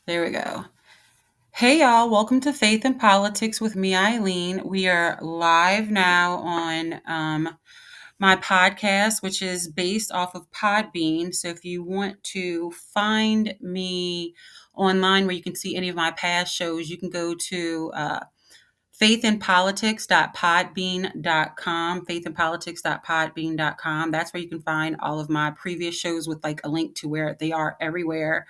There we go. Hey, y'all. Welcome to Faith and Politics with me, Eileen. We are live now on my podcast, which is based off of Podbean. So if you want to find me online where you can see any of my past shows, you can go to faithandpolitics.podbean.com, faithandpolitics.podbean.com. That's where you can find all of my previous shows with like a link to where they are everywhere.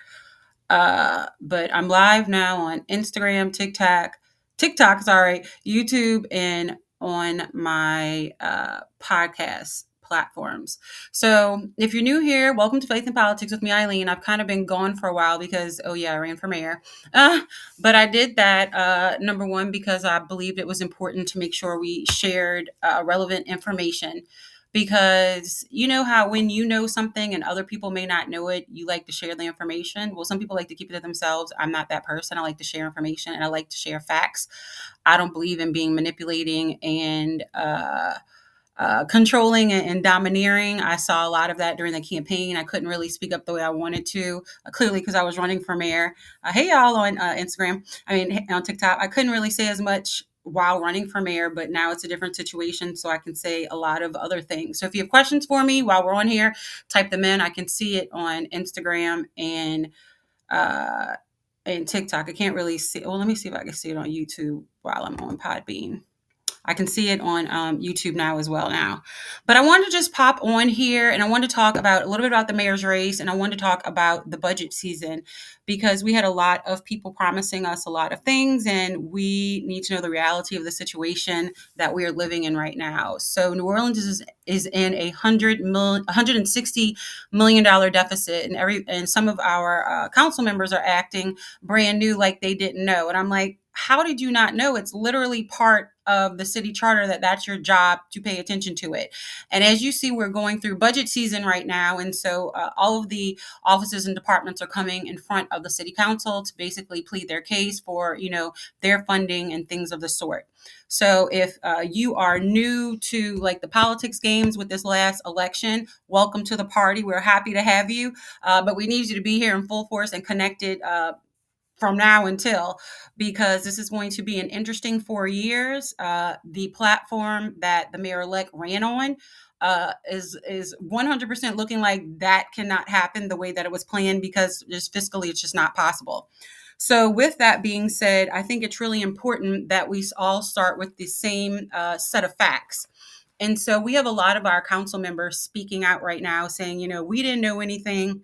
But I'm live now on Instagram, TikTok, YouTube, and on my podcast platforms. So if you're new here, welcome to Faith and Politics with me, Eileen. I've kind of been gone for a while because, oh yeah, I ran for mayor. Uh, but I did that, number one, because I believed it was important to make sure we shared relevant information because you know how when you know something and other people may not know it, you like to share the information. Well, some people like to keep it to themselves. I'm not that person. I like to share information and I like to share facts. I don't believe in being manipulating and controlling and domineering. I saw a lot of that during the campaign. I couldn't really speak up the way I wanted to, clearly because I was running for mayor. Hey, y'all on Instagram. On TikTok. I couldn't really say as much while running for mayor, but now it's a different situation, so I can say a lot of other things. So if you have questions for me while we're on here, type them in. I can see it on Instagram uh, and TikTok. I can't really see. Well, let me see if I can see it on YouTube while I'm on Podbean. I can see it on YouTube now as well now. But I wanted to just pop on here and I wanted to talk about a little bit about the mayor's race and I wanted to talk about the budget season because we had a lot of people promising us a lot of things and we need to know the reality of the situation that we are living in right now. So New Orleans is in $160 million deficit and some of our council members are acting brand new like they didn't know. And I'm like, how did you not know? It's literally part of the city charter that's your job to pay attention to it. And as you see, we're going through budget season right now. And so all of the offices and departments are coming in front of the city council to basically plead their case for, their funding and things of the sort. So if you are new to like the politics games with this last election, welcome to the party. We're happy to have you. But we need you to be here in full force and connected from now until, because this is going to be an interesting 4 years. The platform that the mayor-elect ran on is 100% looking like that cannot happen the way that it was planned because just fiscally it's just not possible. So with that being said, I think it's really important that we all start with the same set of facts. And so we have a lot of our council members speaking out right now saying, we didn't know anything.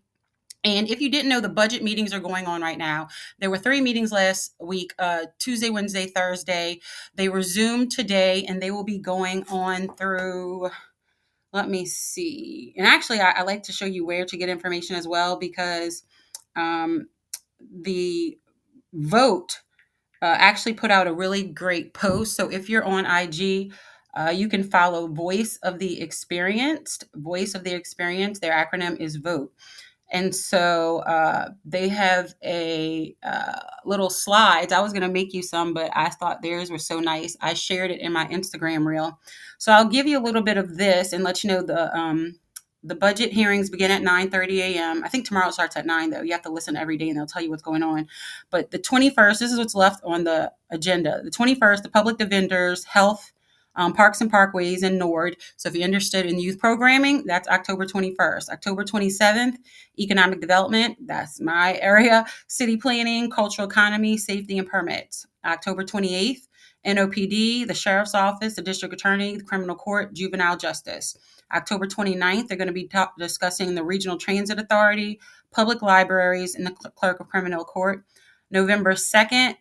And if you didn't know, the budget meetings are going on right now. There were 3 meetings last week, Tuesday, Wednesday, Thursday. They resumed today, and they will be going on through, let me see. And actually, I like to show you where to get information as well because um, the vote actually put out a really great post. So if you're on IG, you can follow Voice of the Experienced. Voice of the Experienced, their acronym is VOTE. And so they have a little slides. I was going to make you some, but I thought theirs were so nice. I shared it in my Instagram reel. So I'll give you a little bit of this and let you know the budget hearings begin at 9:30 a.m. I think tomorrow it starts at 9, though. You have to listen every day and they'll tell you what's going on. But the 21st, this is what's left on the agenda. The 21st, the public defenders, health, Parks and Parkways, and NORD. So if you're interested in youth programming, that's October 21st. October 27th, economic development, that's my area, city planning, cultural economy, safety, and permits. October 28th, NOPD, the sheriff's office, the district attorney, the criminal court, juvenile justice. October 29th, they're going to be discussing the regional transit authority, public libraries, and the clerk of criminal court. November 4th,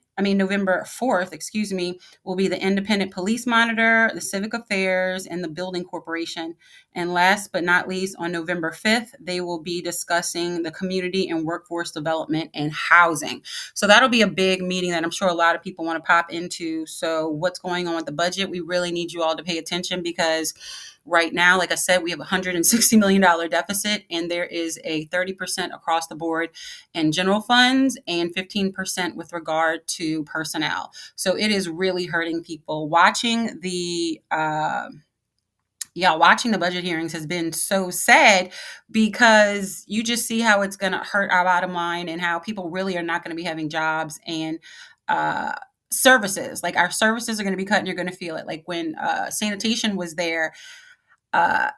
will be the independent police monitor, the civic affairs, and the building corporation. And last but not least, on November 5th, they will be discussing the community and workforce development and housing. So that'll be a big meeting that I'm sure a lot of people want to pop into. So what's going on with the budget? We really need you all to pay attention because right now, like I said, we have a $160 million deficit, and there is a 30% across the board in general funds and 15% with regard to personnel. So it is really hurting people. Watching the Yeah, watching the budget hearings has been so sad because you just see how it's going to hurt our bottom line and how people really are not going to be having jobs and uh, services. Like our services are going to be cut and you're going to feel it. Like when sanitation was there, uh,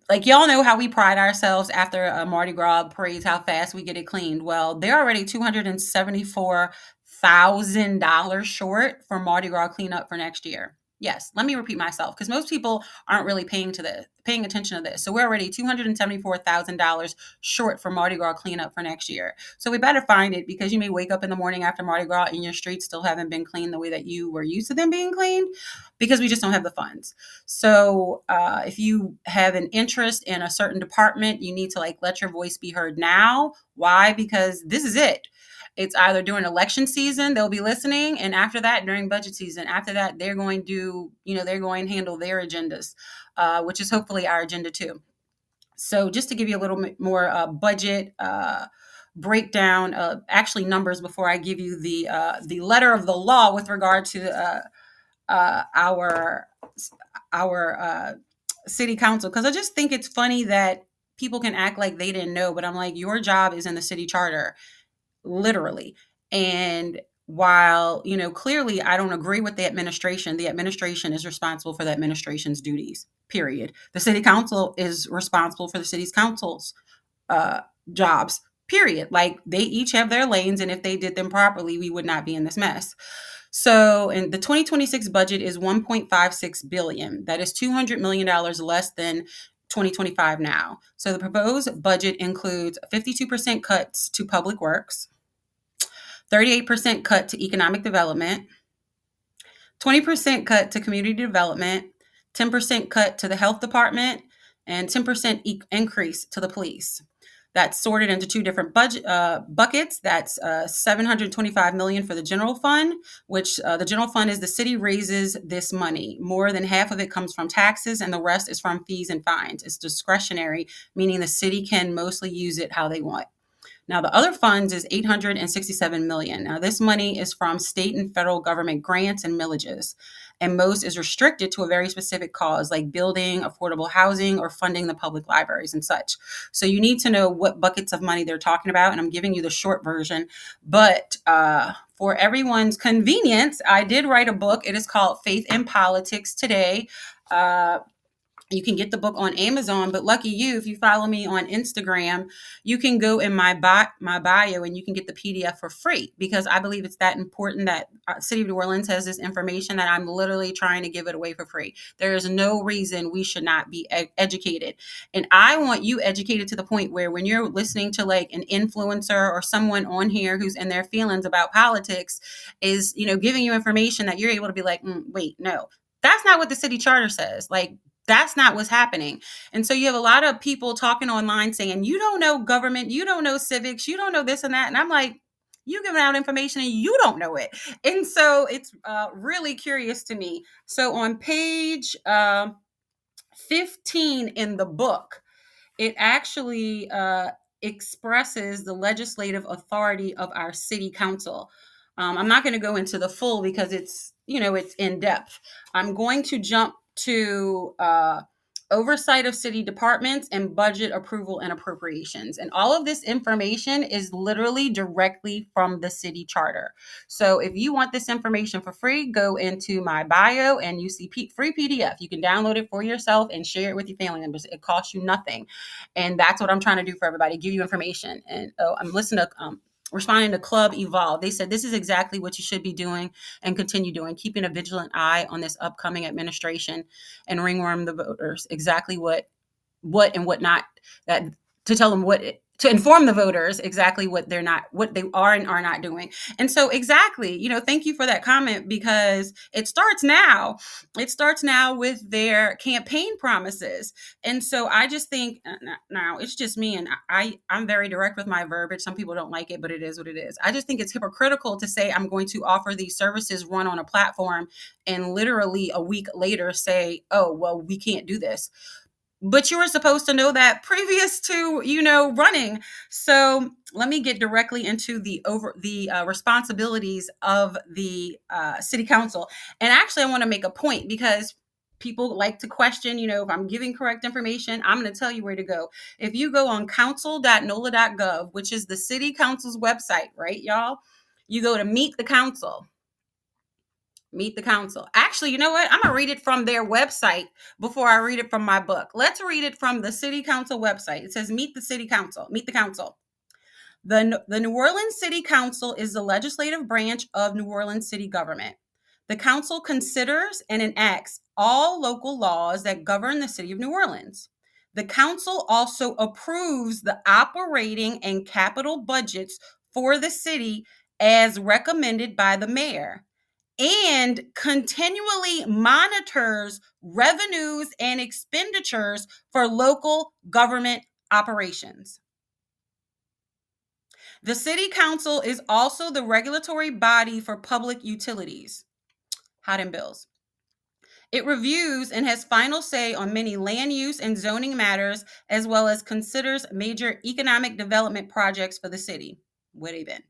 like y'all know how we pride ourselves after a Mardi Gras parades, how fast we get it cleaned. Well, they're already $274,000 short for Mardi Gras cleanup for next year. Yes, let me repeat myself because most people aren't really paying attention to this. So we're already $274,000 short for Mardi Gras cleanup for next year. So we better find it because you may wake up in the morning after Mardi Gras and your streets still haven't been cleaned the way that you were used to them being cleaned because we just don't have the funds. So if you have an interest in a certain department, you need to like let your voice be heard now. Why? Because this is it. It's either during election season, they'll be listening. And after that, during budget season, after that, they're going to, they're going to handle their agendas, which is hopefully our agenda too. So just to give you a little bit more budget breakdown, actually numbers before I give you the letter of the law with regard to uh, our our city council, because I just think it's funny that people can act like they didn't know, but I'm like, your job is in the city charter, literally. And while clearly I don't agree with the administration is responsible for the administration's duties. Period. The city council is responsible for the city's council's uh, jobs. Period. Like they each have their lanes, and if they did them properly, we would not be in this mess. So, in the 2026 budget is 1.56 billion. That is $200 million less than 2025 now. So the proposed budget includes 52% cuts to public works, 38% cut to economic development, 20% cut to community development, 10% cut to the health department, and 10% increase to the police. That's sorted into two different budget buckets. That's 725 million for the general fund, which the general fund is the city raises this money. More than half of it comes from taxes, and the rest is from fees and fines. It's discretionary, meaning the city can mostly use it how they want. Now, the other funds is 867 million. Now, this money is from state and federal government grants and millages, and most is restricted to a very specific cause, like building affordable housing or funding the public libraries and such. So you need to know what buckets of money they're talking about, and I'm giving you the short version. But for everyone's convenience, I did write a book. It is called Faith in Politics Today. You can get the book on Amazon, but lucky you, if you follow me on Instagram, you can go in my bio and you can get the PDF for free because I believe it's that important that City of New Orleans has this information that I'm literally trying to give it away for free. There is no reason we should not be educated. And I want you educated to the point where when you're listening to like an influencer or someone on here who's in their feelings about politics is, giving you information that you're able to be like, wait, no, that's not what the city charter says. Like, that's not what's happening. And so you have a lot of people talking online saying, you don't know government, you don't know civics, you don't know this and that. And I'm like, you giving out information and you don't know it. And so it's really curious to me. So on page 15 in the book, it actually expresses the legislative authority of our city council. I'm not going to go into the full because it's in depth. I'm going to jump to oversight of city departments and budget approval and appropriations. And all of this information is literally directly from the city charter. So if you want this information for free, go into my bio and you see free PDF. You can download it for yourself and share it with your family members. It costs you nothing. And that's what I'm trying to do for everybody, give you information. And I'm listening to responding to Club Evolve. They said this is exactly what you should be doing and continue doing, keeping a vigilant eye on this upcoming administration and ringworm the voters exactly what and what not, that to tell them to inform the voters exactly what they are and are not doing. And so exactly, thank you for that comment because it starts now. It starts now with their campaign promises. And so I just think now it's just me and I'm very direct with my verbiage. Some people don't like it, but it is what it is. I just think it's hypocritical to say I'm going to offer these services run on a platform and literally a week later say, oh, well, we can't do this. But you were supposed to know that previous to running. So let me get directly into the responsibilities of the city council. And actually I want to make a point because people like to question, if I'm giving correct information, I'm going to tell you where to go. If you go on council.nola.gov, which is the city council's website, right, y'all? You go to Meet the Council. Meet the Council. Actually, you know what? I'm going to read it from their website before I read it from my book. Let's read it from the city council website. It says, Meet the City Council. Meet the Council. The New Orleans City Council is the legislative branch of New Orleans city government. The council considers and enacts all local laws that govern the city of New Orleans. The council also approves the operating and capital budgets for the city as recommended by the mayor, and continually monitors revenues and expenditures for local government operations. The city council is also the regulatory body for public utilities, hot and bills. It reviews and has final say on many land use and zoning matters, as well as considers major economic development projects for the city. Where they been?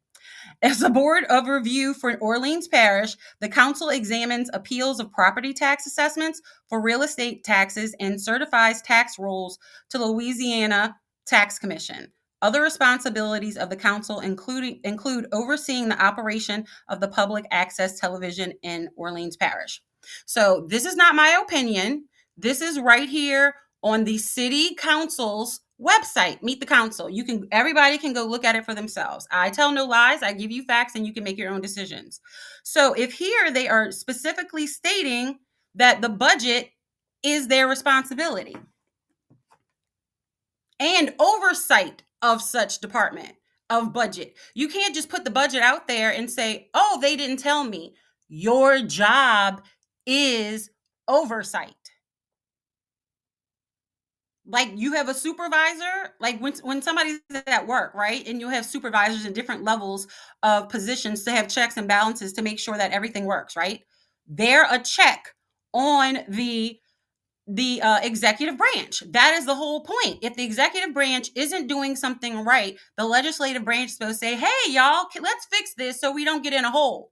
As a board of review for Orleans Parish, the council examines appeals of property tax assessments for real estate taxes and certifies tax rolls to Louisiana Tax Commission. Other responsibilities of the council include overseeing the operation of the public access television in Orleans Parish. So this is not my opinion. This is right here on the city council's website. Meet the Council. Everybody can go look at it for themselves. I tell no lies. I give you facts and you can make your own decisions. So if here they are specifically stating that the budget is their responsibility and oversight of such department of budget, you can't just put the budget out there and say, oh, they didn't tell me. Your job is oversight. Like, you have a supervisor, like when somebody's at work, right? And you have supervisors in different levels of positions to have checks and balances to make sure that everything works, right? They're a check on the executive branch. That is the whole point. If the executive branch isn't doing something right, the legislative branch is supposed to say, hey, y'all, let's fix this so we don't get in a hole.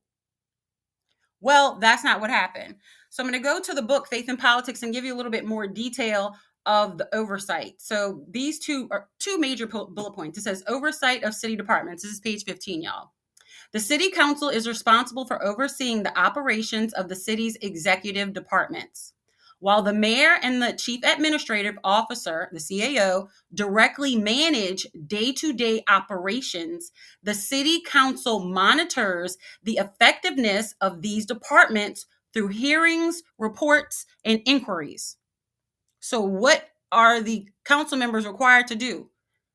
Well, that's not what happened. So I'm going to go to the book, Faith in Politics, and give you a little bit more detail of the oversight. So these are two major bullet points. It says oversight of city departments. This is page 15, y'all. The city council is responsible for overseeing the operations of the city's executive departments. While the mayor and the chief administrative officer, the CAO, directly manage day-to-day operations, the city council monitors the effectiveness of these departments through hearings, reports, and inquiries. So what are the council members required to do?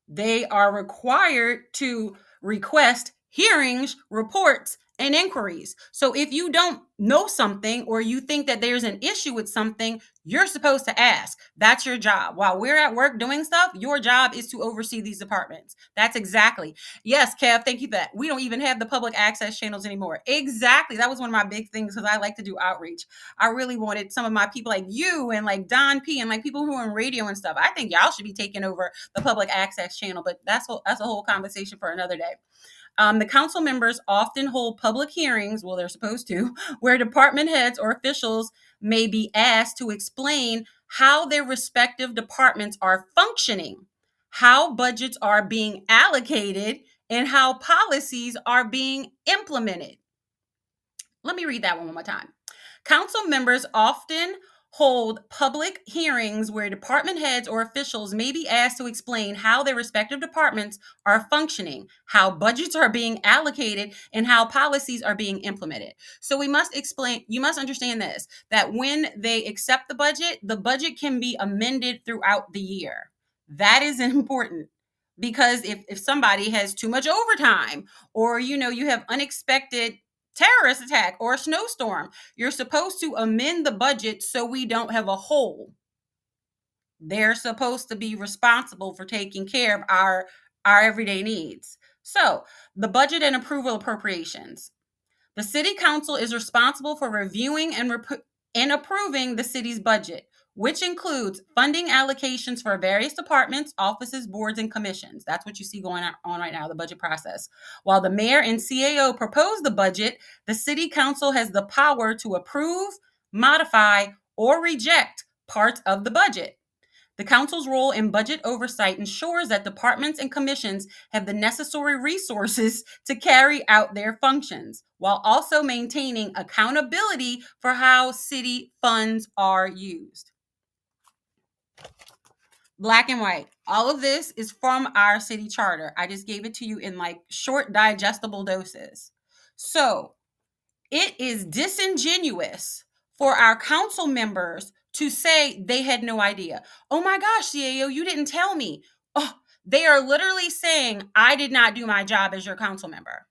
They are required to request hearings, reports, and inquiries. So if you don't know something or you think that there's an issue with something, you're supposed to ask. That's your job. While we're at work doing stuff, your job is to oversee these departments. That's exactly. Yes, Kev, thank you for that. We don't even have the public access channels anymore. Exactly. That was one of my big things because I like to do outreach. I really wanted some of my people like you and like Don P and like people who are in radio and stuff. I think y'all should be taking over the public access channel, but that's a whole conversation for another day. The council members often hold public hearings, well, they're supposed to, where department heads or officials may be asked to explain how their respective departments are functioning, how budgets are being allocated, and how policies are being implemented. Let me read that one more time. Council members often hold public hearings where department heads or officials may be asked to explain how their respective departments are functioning, how budgets are being allocated, and how policies are being implemented. So you must understand this, that when they accept the budget can be amended throughout the year. That is important. Because if somebody has too much overtime, or you have unexpected terrorist attack or a snowstorm, you're supposed to amend the budget so we don't have a hole. They're supposed to be responsible for taking care of our everyday needs. So the budget and approval appropriations. The city council is responsible for reviewing and approving the city's budget, which includes funding allocations for various departments, offices, boards, and commissions. That's what you see going on right now, the budget process. While the mayor and CAO propose the budget, the city council has the power to approve, modify, or reject parts of the budget. The council's role in budget oversight ensures that departments and commissions have the necessary resources to carry out their functions, while also maintaining accountability for how city funds are used. Black and white. All of this is from our city charter. I just gave it to you in like short, digestible doses. So it is disingenuous for our council members to say they had no idea. Oh my gosh, CAO, you didn't tell me. Oh, they are literally saying, I did not do my job as your council member,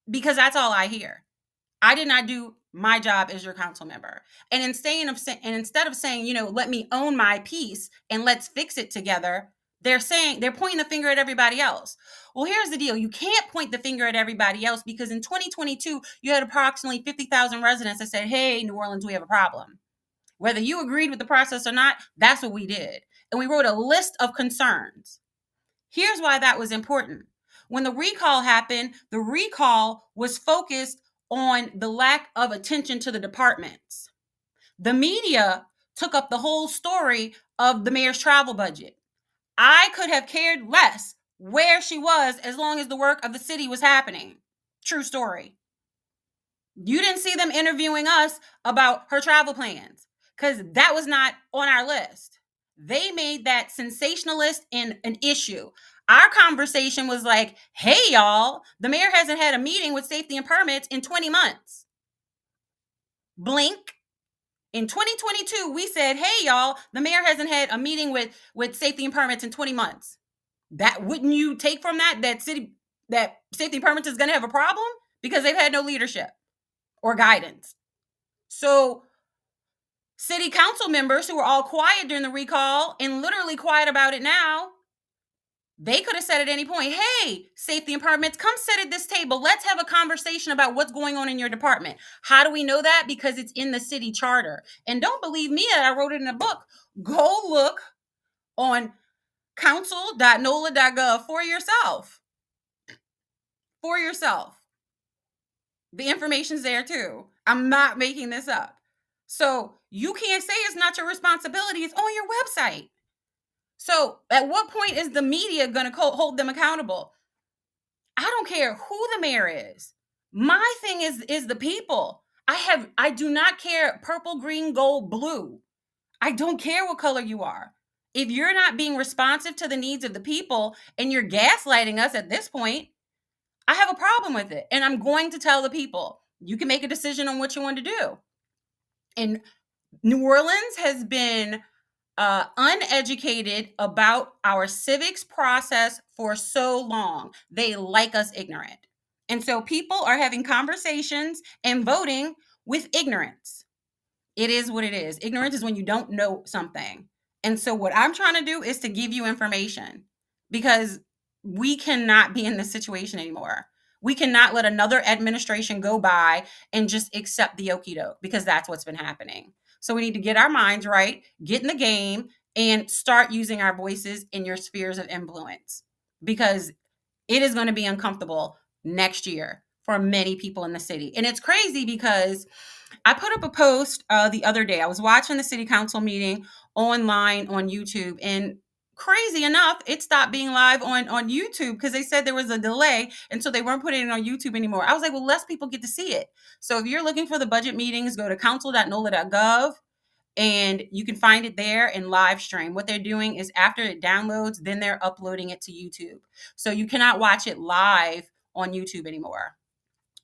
because that's all I hear. I did not do my job as your council member. And instead of saying, let me own my piece and let's fix it together, they're pointing the finger at everybody else. Well, here's the deal. You can't point the finger at everybody else, because in 2022, you had approximately 50,000 residents that said, hey, New Orleans, we have a problem. Whether you agreed with the process or not, that's what we did. And we wrote a list of concerns. Here's why that was important. When the recall happened, the recall was focused on the lack of attention to the departments. The media took up the whole story of the mayor's travel budget. I could have cared less where she was as long as the work of the city was happening. True story. You didn't see them interviewing us about her travel plans, because that was not on our list. They made that sensationalist and an issue. Our conversation was like, hey, y'all, the mayor hasn't had a meeting with safety and permits in 20 months. Blink. In 2022, we said, hey, y'all, the mayor hasn't had a meeting with safety and permits in 20 months. That wouldn't you take from that safety and permits is going to have a problem because they've had no leadership or guidance. So city council members who were all quiet during the recall and literally quiet about it now, they could have said at any point, hey, safety and permits, come sit at this table. Let's have a conversation about what's going on in your department. How do we know that? Because it's in the city charter. And don't believe me, I wrote it in a book. Go look on council.nola.gov for yourself. For yourself. The information's there too. I'm not making this up. So you can't say it's not your responsibility. It's on your website. So at what point is the media going to hold them accountable? I don't care who the mayor is. My thing is the people. I do not care purple, green, gold, blue. I don't care what color you are. If you're not being responsive to the needs of the people and you're gaslighting us at this point, I have a problem with it. And I'm going to tell the people, you can make a decision on what you want to do. And New Orleans has been uneducated about our civics process for so long. They like us ignorant. And so people are having conversations and voting with ignorance. It is what it is. Ignorance is when you don't know something. And so what I'm trying to do is to give you information, because we cannot be in this situation anymore. We cannot let another administration go by and just accept the okie doke, because that's what's been happening. So we need to get our minds right, get in the game, and start using our voices in your spheres of influence, because it is going to be uncomfortable next year for many people in the city. And it's crazy because I put up a post the other day. I was watching the city council meeting online on YouTube, and crazy enough, it stopped being live on YouTube because they said there was a delay, and so they weren't putting it on YouTube anymore. I was like, well, less people get to see it. So if you're looking for the budget meetings, go to council.nola.gov and you can find it there and live stream. What they're doing is after it downloads, then they're uploading it to YouTube. So you cannot watch it live on YouTube anymore.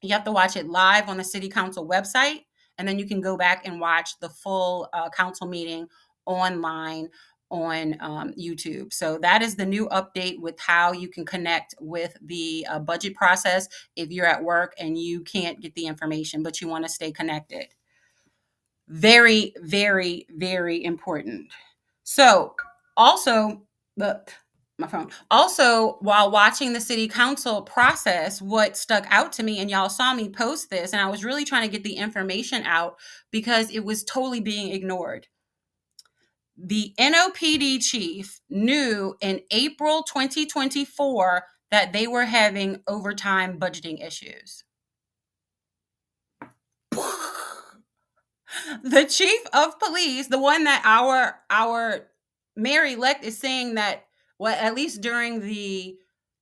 You have to watch it live on the city council website, and then you can go back and watch the full council meeting online on YouTube. So that is the new update with how you can connect with the budget process if you're at work and you can't get the information, but you want to stay connected. Very, very, very important. So also, my phone. Also, while watching the city council process, what stuck out to me, and y'all saw me post this, and I was really trying to get the information out because it was totally being ignored. The NOPD chief knew in April 2024 that they were having overtime budgeting issues. The chief of police, the one that our mayor elect is saying that, well, at least during the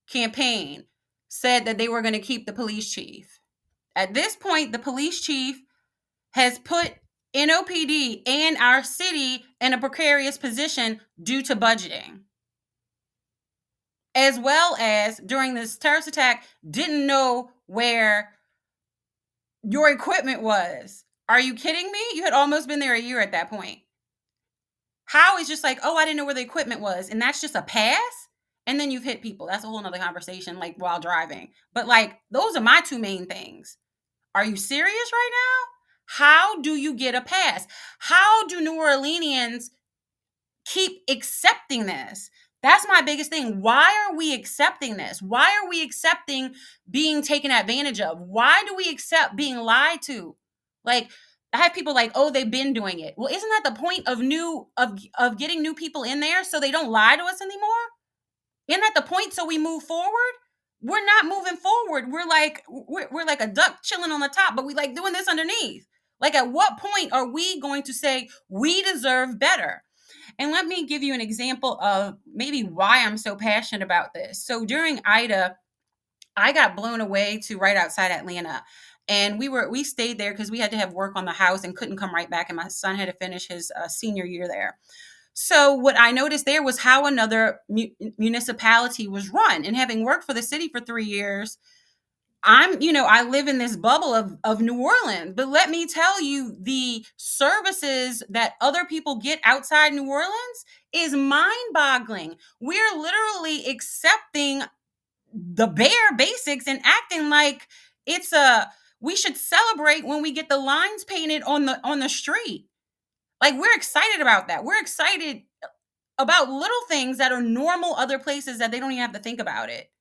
campaign, said that they were going to keep the police chief. At this point, the police chief has put NOPD and our city in a precarious position due to budgeting, as well as during this terrorist attack, didn't know where your equipment was. Are you kidding me? You had almost been there a year at that point. How is just like, oh, I didn't know where the equipment was, and that's just a pass? And then you've hit people. That's a whole nother conversation, like while driving. But like, those are my two main things. Are you serious right now? How do you get a pass? How do New Orleanians keep accepting this? That's my biggest thing. Why are we accepting this? Why are we accepting being taken advantage of? Why do we accept being lied to? Like, I have people like, oh, they've been doing it. Well, isn't that the point of getting new people in there so they don't lie to us anymore? Isn't that the point? So we move forward? We're not moving forward. We're like a duck chilling on the top, but we like doing this underneath. Like, at what point are we going to say we deserve better? And let me give you an example of maybe why I'm so passionate about this. So during Ida, I got blown away to right outside Atlanta. And we stayed there because we had to have work on the house and couldn't come right back. And my son had to finish his senior year there. So what I noticed there was how another municipality was run. And having worked for the city for 3 years, I live in this bubble of New Orleans, but let me tell you, the services that other people get outside New Orleans is mind-boggling. We're literally accepting the bare basics and acting like we should celebrate when we get the lines painted on the street. Like, we're excited about that. We're excited about little things that are normal other places that they don't even have to think about it.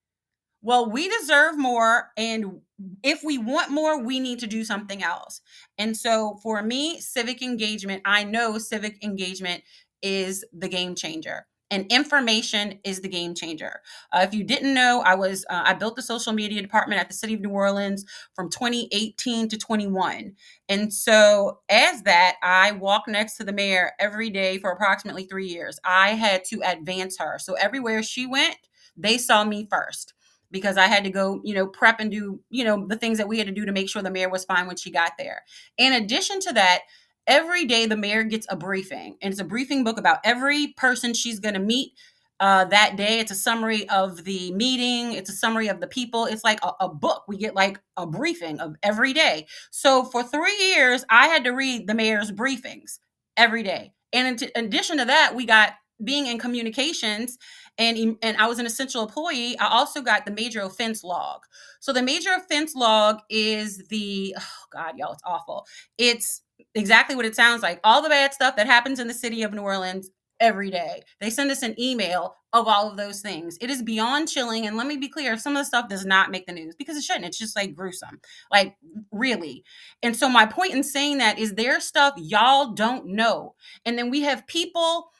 Well, we deserve more. And if we want more, we need to do something else. And so for me, civic engagement, I know civic engagement is the game changer. And information is the game changer. If you didn't know, I built the social media department at the City of New Orleans from 2018 to 21. And so as that, I walked next to the mayor every day for approximately 3 years. I had to advance her. So everywhere she went, they saw me first, because I had to go, prep and do, the things that we had to do to make sure the mayor was fine when she got there. In addition to that, every day the mayor gets a briefing, and it's a briefing book about every person she's going to meet that day. It's a summary of the meeting. It's a summary of the people. It's like a book. We get like a briefing of every day. So for 3 years, I had to read the mayor's briefings every day. And in addition to that, we got being in communications, and I was an essential employee. I also got the major offense log. So the major offense log is oh God, y'all, it's awful. It's exactly what it sounds like. All the bad stuff that happens in the city of New Orleans every day. They send us an email of all of those things. It is beyond chilling. And let me be clear, some of the stuff does not make the news because it shouldn't. It's just like gruesome, like really. And so my point in saying that is there's stuff y'all don't know. And then we have people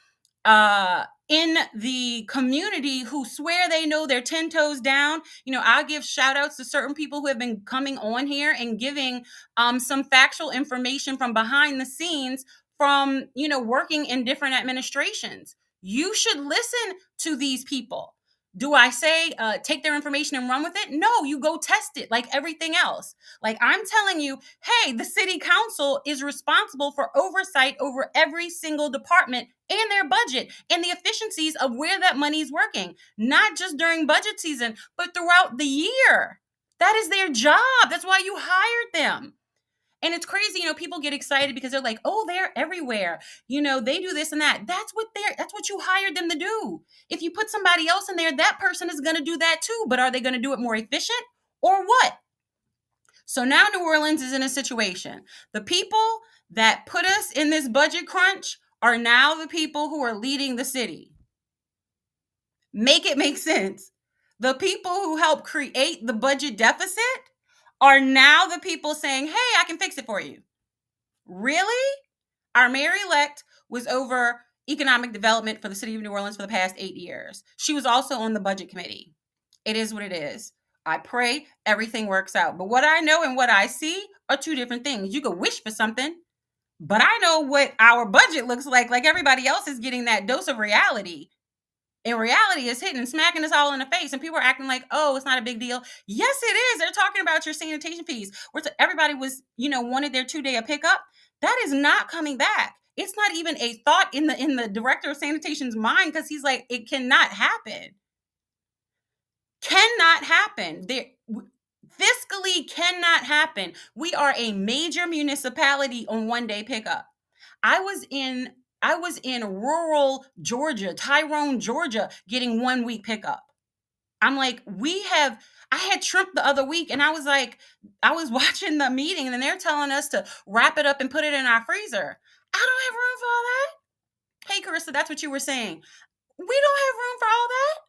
in the community who swear they know they're 10 toes down. I'll give shout outs to certain people who have been coming on here and giving some factual information from behind the scenes from, working in different administrations. You should listen to these people. Do I say take their information and run with it? No, you go test it like everything else. Like, I'm telling you, hey, the city council is responsible for oversight over every single department and their budget and the efficiencies of where that money is working, not just during budget season, but throughout the year. That is their job. That's why you hired them. And it's crazy, people get excited because they're like, oh, they're everywhere. They do this and that. That's what you hired them to do. If you put somebody else in there, that person is going to do that too. But are they going to do it more efficient or what? So now New Orleans is in a situation. The people that put us in this budget crunch are now the people who are leading the city. Make it make sense. The people who helped create the budget deficit are now the people saying, hey, I can fix it for you. Really? Our mayor-elect was over economic development for the city of New Orleans for the past 8 years. She was also on the budget committee. It is what it is. I pray everything works out. But what I know and what I see are two different things. You can wish for something, But I know what our budget looks like everybody else is getting that dose of reality. And reality is hitting and smacking us all in the face. And people are acting like, oh, it's not a big deal. Yes, it is. They're talking about your sanitation fees. Everybody was, wanted their 2 day of pickup. That is not coming back. It's not even a thought in the director of sanitation's mind, because he's like, it cannot happen. Cannot happen. Fiscally cannot happen. We are a major municipality on 1 day pickup. I was in rural Georgia, Tyrone, Georgia, getting 1 week pickup. I'm like, I had shrimp the other week, and I was like, I was watching the meeting, and they're telling us to wrap it up and put it in our freezer. I don't have room for all that. Hey, Carissa, that's what you were saying. We don't have room for all that.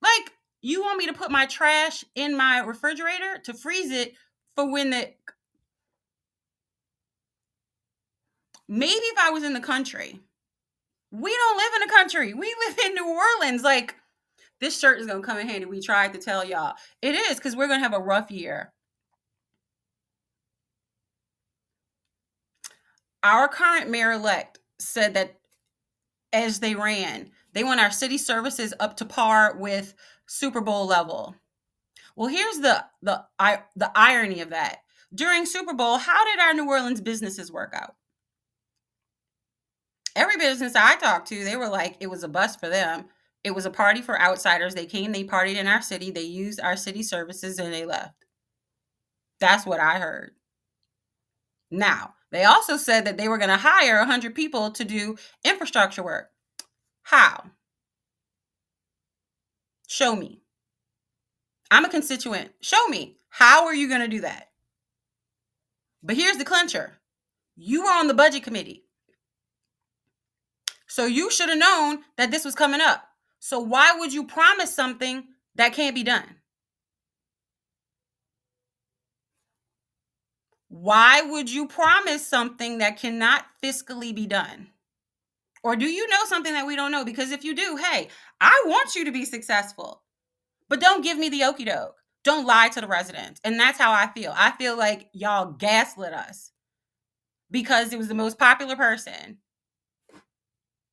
Like, you want me to put my trash in my refrigerator to freeze it for when maybe if I was in the country. We don't live in the country. We live in New Orleans. Like, this shirt is going to come in handy. We tried to tell y'all. It is, because we're going to have a rough year. Our current mayor-elect said that as they ran, they want our city services up to par with Super Bowl level. Well, here's the irony of that. During Super Bowl, how did our New Orleans businesses work out? Every business I talked to, they were like, it was a bust for them. It was a party for outsiders. They came, they partied in our city, they used our city services, and they left. That's what I heard. Now, they also said that they were going to hire 100 people to do infrastructure work. How? Show me. I'm a constituent. Show me. How are you going to do that? But here's the clincher. You were on the budget committee. So you should have known that this was coming up. So why would you promise something that can't be done? Why would you promise something that cannot fiscally be done? Or do you know something that we don't know? Because if you do, hey, I want you to be successful, but don't give me the okie doke. Don't lie to the residents. And that's how I feel. I feel like y'all gaslit us because it was the most popular person.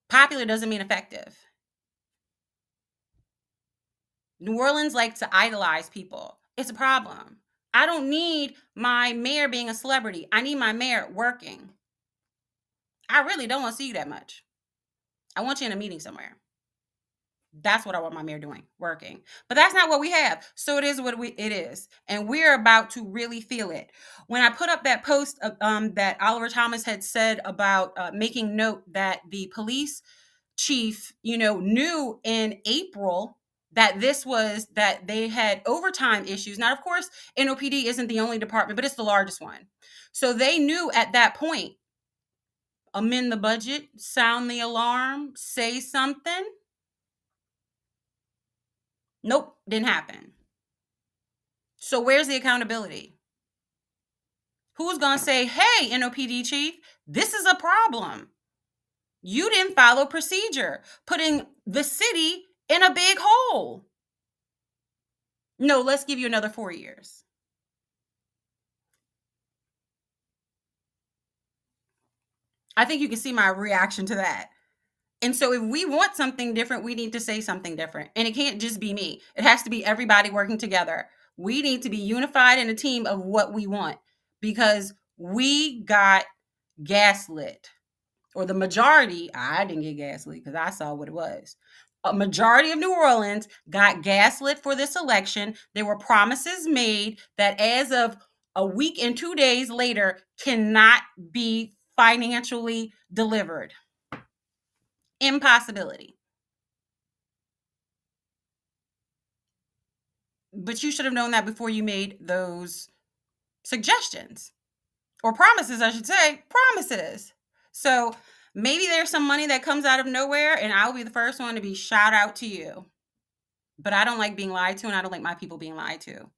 Popular doesn't mean effective. New Orleans likes to idolize people. It's a problem. I don't need my mayor being a celebrity. I need my mayor working. I really don't want to see you that much. I want you in a meeting somewhere. That's what I want my mayor doing, working. But that's not what we have. So it is what it is. And we're about to really feel it. When I put up that post that Oliver Thomas had said about making note that the police chief, knew in April that that they had overtime issues. Now, of course, NOPD isn't the only department, but it's the largest one. So they knew at that point, amend the budget, sound the alarm, say something. Nope, didn't happen. So where's the accountability? Who's going to say, hey, NOPD chief, this is a problem. You didn't follow procedure, putting the city in a big hole. No, let's give you another 4 years. I think you can see my reaction to that. And so if we want something different, we need to say something different. And it can't just be me. It has to be everybody working together. We need to be unified in a team of what we want, because we got gaslit. Or the majority, I didn't get gaslit because I saw what it was. A majority of New Orleans got gaslit for this election. There were promises made that as of a week and 2 days later cannot be financially delivered. Impossibility. But you should have known that before you made those suggestions, or promises, I should say, promises. So maybe there's some money that comes out of nowhere, and I'll be the first one to be shout out to you. But I don't like being lied to, and I don't like my people being lied to.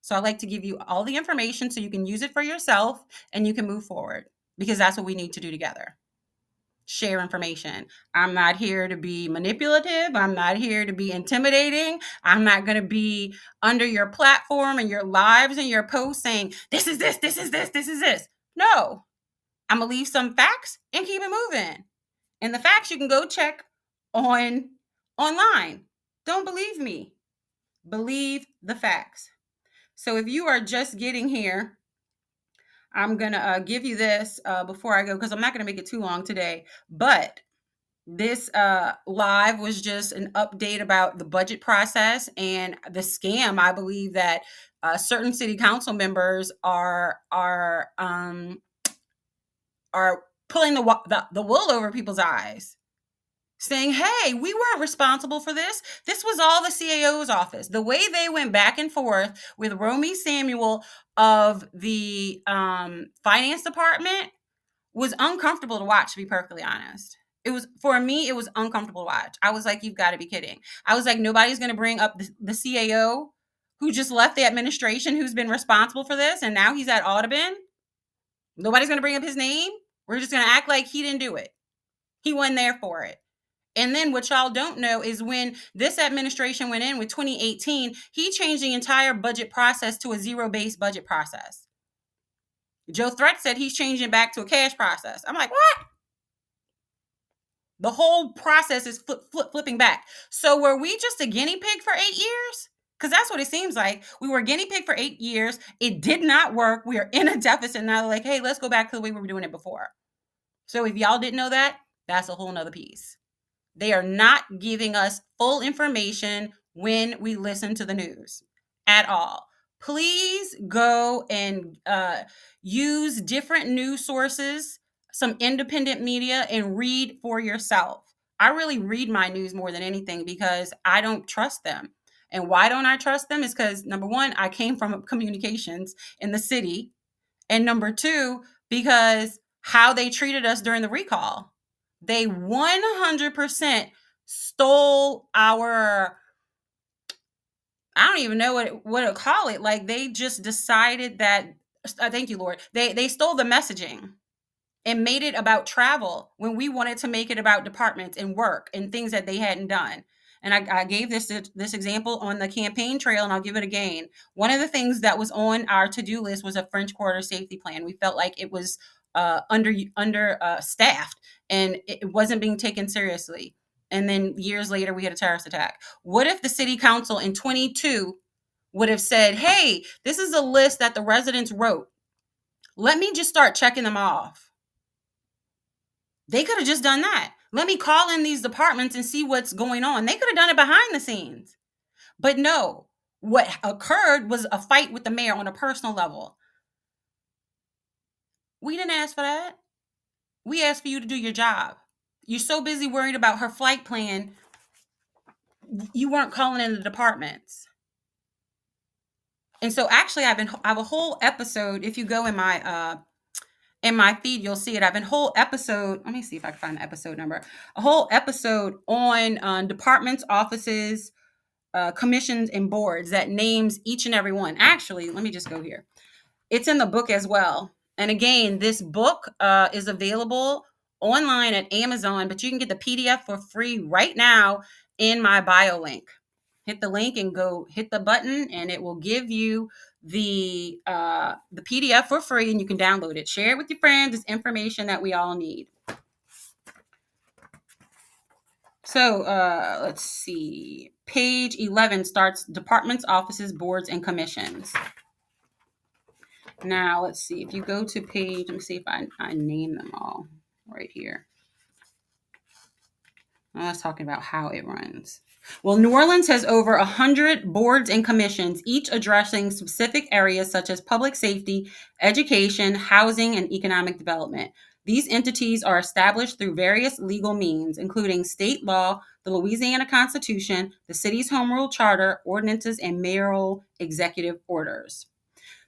So I like to give you all the information so you can use it for yourself and you can move forward, because that's what we need to do together. Share information. I'm not here to be manipulative. I'm not here to be intimidating. I'm not going to be under your platform and your lives and your posts saying, this is this, this is this, this is this. No. I'm going to leave some facts and keep it moving. And the facts you can go check online. Don't believe me. Believe the facts. So if you are just getting here, I'm going to give you this before I go, because I'm not going to make it too long today. But this live was just an update about the budget process and the scam. I believe that certain city council members are pulling the wool over people's eyes, saying, hey, we weren't responsible for this. This was all the CAO's office. The way they went back and forth with Romy Samuel of the finance department was uncomfortable to watch, to be perfectly honest. It was, for me, it was uncomfortable to watch. I was like, you've got to be kidding. I was like, nobody's going to bring up the CAO who just left the administration, who's been responsible for this, and now he's at Audubon. Nobody's going to bring up his name. We're just going to act like he didn't do it. He wasn't there for it. And then what y'all don't know is when this administration went in with 2018, he changed the entire budget process to a zero-based budget process. Joe Threat said he's changing back to a cash process. I'm like, what? The whole process is flipping back. So were we just a guinea pig for 8 years? Because that's what it seems like. We were a guinea pig for 8 years. It did not work. We are in a deficit. Now they're like, hey, let's go back to the way we were doing it before. So if y'all didn't know that, that's a whole nother piece. They are not giving us full information when we listen to the news at all. Please go and use different news sources, some independent media, and read for yourself. I really read my news more than anything because I don't trust them. And why don't I trust them is because, number one, I came from communications in the city. And number two, because how they treated us during the recall. They 100% stole our, I don't even know what to call it. Like, they just decided that, thank you, Lord. They stole the messaging and made it about travel when we wanted to make it about departments and work and things that they hadn't done. And I gave this example on the campaign trail, and I'll give it again. One of the things that was on our to-do list was a French Quarter safety plan. We felt like it was under staffed and it wasn't being taken seriously. And then years later, we had a terrorist attack. What if the city council in 22 would have said, hey, this is a list that the residents wrote. Let me just start checking them off. They could have just done that. Let me call in these departments and see what's going on. They could have done it behind the scenes. But no, what occurred was a fight with the mayor on a personal level. We didn't ask for that. We asked for you to do your job. You're so busy worried about her flight plan, you weren't calling in the departments. And so actually I have a whole episode. If you go in my feed, you'll see it. I have a whole episode. Let me see if I can find the episode number. A whole episode on departments, offices, commissions, and boards that names each and every one. Actually, let me just go here. It's in the book as well. And again, this book is available online at Amazon, but you can get the PDF for free right now in my bio link. Hit the link and go hit the button, and it will give you the PDF for free, and you can download it. Share it with your friends. It's information that we all need. So let's see. Page 11 starts departments, offices, boards, and commissions. Now, let's see. If you go to page, let me see if I name them all right here. I was talking about how it runs. Well, New Orleans has over 100 boards and commissions, each addressing specific areas such as public safety, education, housing, and economic development. These entities are established through various legal means, including state law, the Louisiana Constitution, the city's home rule charter, ordinances, and mayoral executive orders.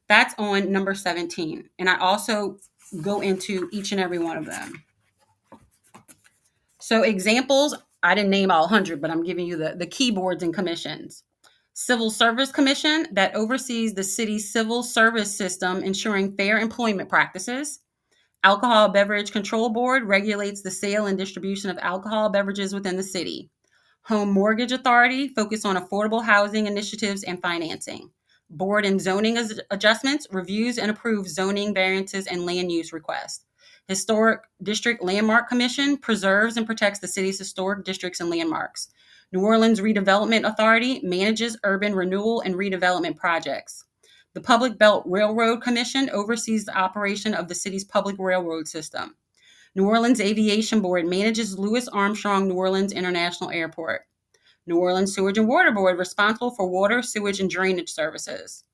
That's on number 17. And I also go into each and every one of them. So examples, I didn't name all 100, but I'm giving you the key boards and commissions. Civil Service Commission that oversees the city's civil service system, ensuring fair employment practices. Alcohol Beverage Control Board regulates the sale and distribution of alcohol beverages within the city. Home Mortgage Authority focus on affordable housing initiatives and financing. Board and Zoning Adjustments reviews and approves zoning variances and land use requests. Historic District Landmark Commission preserves and protects the city's historic districts and landmarks. New Orleans Redevelopment Authority manages urban renewal and redevelopment projects. The Public Belt Railroad Commission oversees the operation of the city's public railroad system. New Orleans Aviation Board manages Louis Armstrong New Orleans International Airport. New Orleans Sewage and Water Board responsible for water, sewage, and drainage services.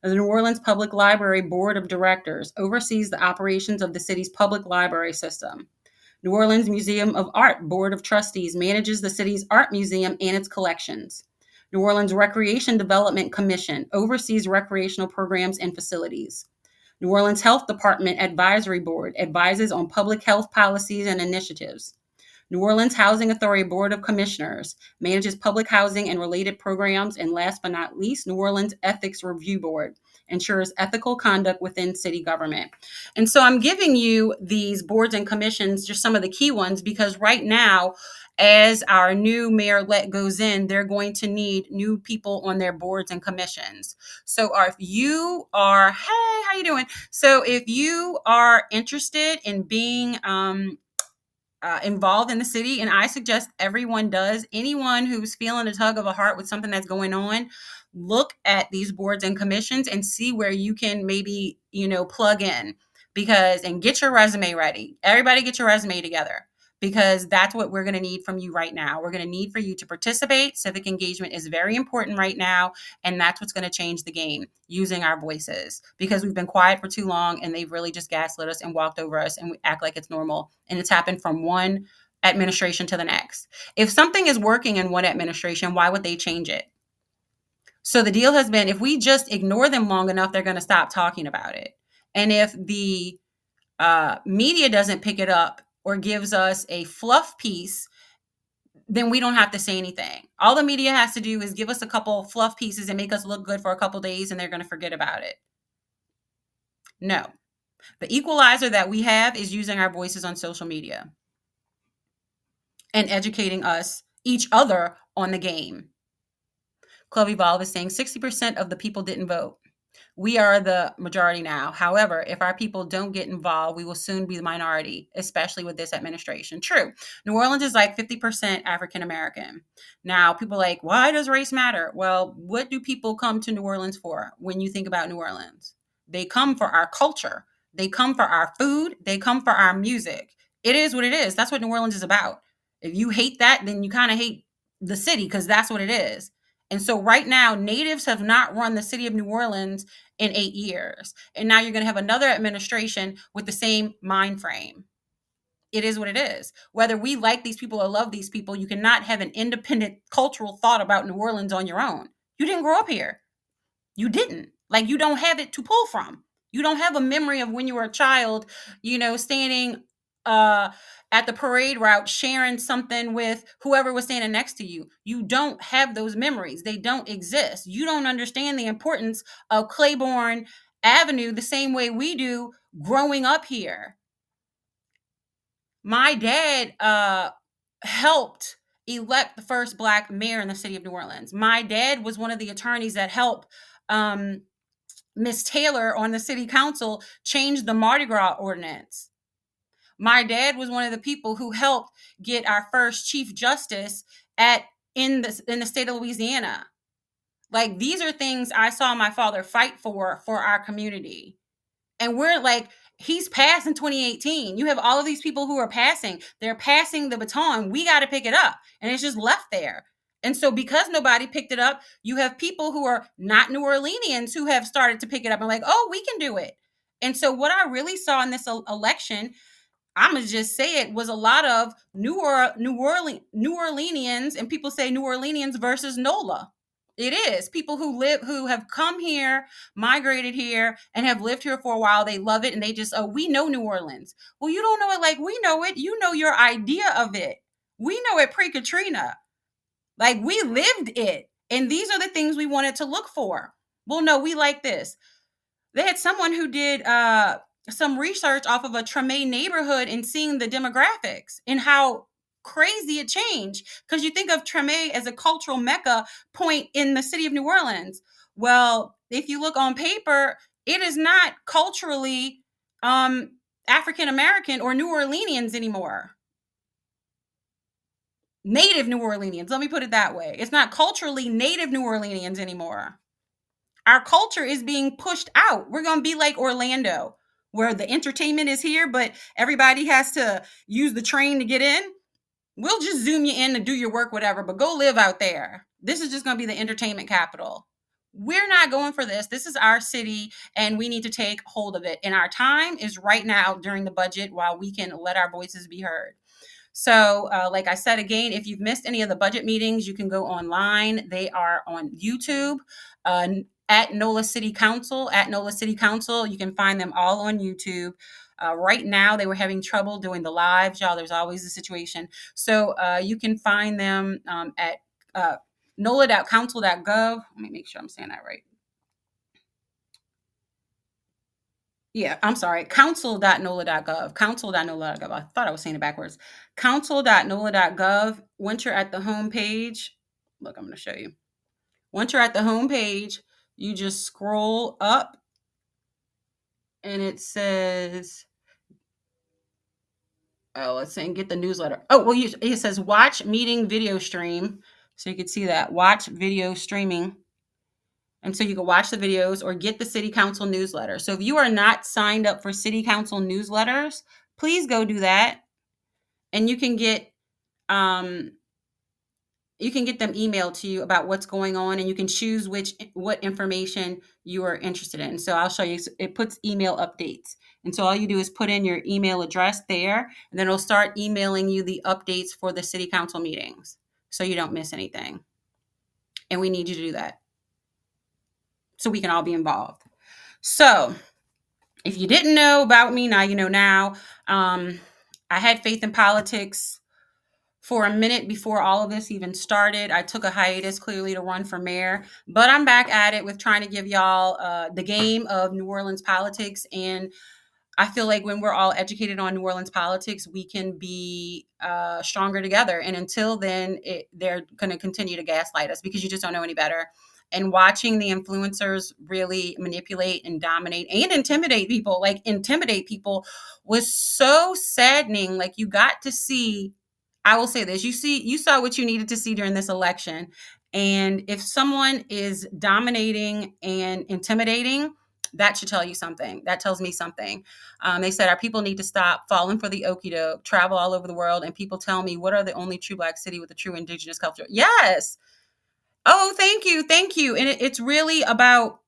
The New Orleans Public Library Board of Directors oversees the operations of the city's public library system. New Orleans Museum of Art Board of Trustees manages the city's art museum and its collections. New Orleans Recreation Development Commission oversees recreational programs and facilities. New Orleans Health Department Advisory Board advises on public health policies and initiatives. New Orleans Housing Authority Board of Commissioners manages public housing and related programs. And last but not least, New Orleans Ethics Review Board ensures ethical conduct within city government. And so I'm giving you these boards and commissions, just some of the key ones, because right now, as our new mayor-elect goes in, they're going to need new people on their boards and commissions. So if you are, hey, how you doing? So if you are interested in being involved in the city, and I suggest everyone does, anyone who's feeling a tug of a heart with something that's going on, look at these boards and commissions and see where you can maybe, plug in, and get your resume ready. Everybody get your resume together, because that's what we're going to need from you right now. We're going to need for you to participate. Civic engagement is very important right now, and that's what's going to change the game, using our voices, because we've been quiet for too long and they've really just gaslit us and walked over us, and we act like it's normal. And it's happened from one administration to the next. If something is working in one administration, why would they change it? So the deal has been, if we just ignore them long enough, they're going to stop talking about it. And if the media doesn't pick it up or gives us a fluff piece, then we don't have to say anything. All the media has to do is give us a couple fluff pieces and make us look good for a couple days, and they're going to forget about it. No. The equalizer that we have is using our voices on social media and educating each other on the game. Club Evolve is saying 60% of the people didn't vote. We are the majority now. However, if our people don't get involved, we will soon be the minority, especially with this administration. True. New Orleans is like 50% African American. Now, people are like, why does race matter? Well, what do people come to New Orleans for when you think about New Orleans? They come for our culture. They come for our food. They come for our music. It is what it is. That's what New Orleans is about. If you hate that, then you kind of hate the city, because that's what it is. And so right now, natives have not run the city of New Orleans in 8 years. And now you're going to have another administration with the same mind frame. It is what it is. Whether we like these people or love these people, you cannot have an independent cultural thought about New Orleans on your own. You didn't grow up here. You didn't. Like, you don't have it to pull from. You don't have a memory of when you were a child, standing at the parade route, sharing something with whoever was standing next to you. You don't have those memories. They don't exist. You don't understand the importance of Claiborne Avenue the same way we do growing up here. My dad helped elect the first Black mayor in the city of New Orleans. My dad was one of the attorneys that helped Miss Taylor on the city council change the Mardi Gras ordinance. My dad was one of the people who helped get our first chief justice in the state of Louisiana. Like, these are things I saw my father fight for our community. And we're like, he's passed in 2018. You have all of these people who are passing. They're passing the baton. We got to pick it up. And it's just left there. And so because nobody picked it up, you have people who are not New Orleanians who have started to pick it up and like, oh, we can do it. And so what I really saw in this election, I'm going to just say it, was a lot of New Orleanians, and people say New Orleanians versus NOLA. It is people who have come here, migrated here, and have lived here for a while. They love it, and they just, oh, we know New Orleans. Well, you don't know it like we know it. You know your idea of it. We know it pre-Katrina. Like, we lived it, and these are the things we wanted to look for. Well, no, we like this. They had someone who did some research off of a Treme neighborhood and seeing the demographics and how crazy it changed. Because you think of Treme as a cultural mecca point in the city of New Orleans. Well, if you look on paper, it is not culturally African American or New Orleanians anymore. Native New Orleanians. Let me put it that way. It's not culturally native New Orleanians anymore. Our culture is being pushed out. We're going to be like Orlando, where the entertainment is here, but everybody has to use the train to get in. We'll just zoom you in to do your work, whatever, but go live out there. This is just going to be the entertainment capital. We're not going for this. This is our city, and we need to take hold of it. And our time is right now during the budget while we can let our voices be heard. So, like I said again, if you've missed any of the budget meetings, you can go online. They are on YouTube at NOLA City Council. At NOLA City Council, you can find them all on YouTube. Right now, they were having trouble doing the lives, y'all. There's always a situation. So you can find them at nola.council.gov. Let me make sure I'm saying that right. Yeah, I'm sorry. Council.nola.gov. Council.nola.gov. I thought I was saying it backwards. Council.nola.gov. Once you're at the home page, look, I'm going to show you. Once you're at the home page, you just scroll up and it says, oh, let's say get the newsletter. Oh, well, it says watch meeting video stream. So you can see that. Watch video streaming. And so you can watch the videos or get the city council newsletter. So if you are not signed up for city council newsletters, please go do that. And um, you can get them emailed to you about what's going on, and you can choose what information you are interested in. So I'll show you. It puts email updates. And so all you do is put in your email address there, and then it'll start emailing you the updates for the city council meetings so you don't miss anything. And we need you to do that so we can all be involved. So if you didn't know about me, now you know now. I had faith in politics for a minute before all of this even started. I took a hiatus clearly to run for mayor, but I'm back at it with trying to give y'all the game of New Orleans politics. And I feel like when we're all educated on New Orleans politics, we can be stronger together. And until then, they're going to continue to gaslight us because you just don't know any better. And watching the influencers really manipulate and dominate and intimidate people, was so saddening. Like, you got to see, I will say this, you saw what you needed to see during this election. And if someone is dominating and intimidating, that should tell you something. That tells me something. They said our people need to stop falling for the okie doke, travel all over the world, and people tell me, what are the only true Black city with a true indigenous culture? Yes. Oh, thank you. Thank you. And it's really about,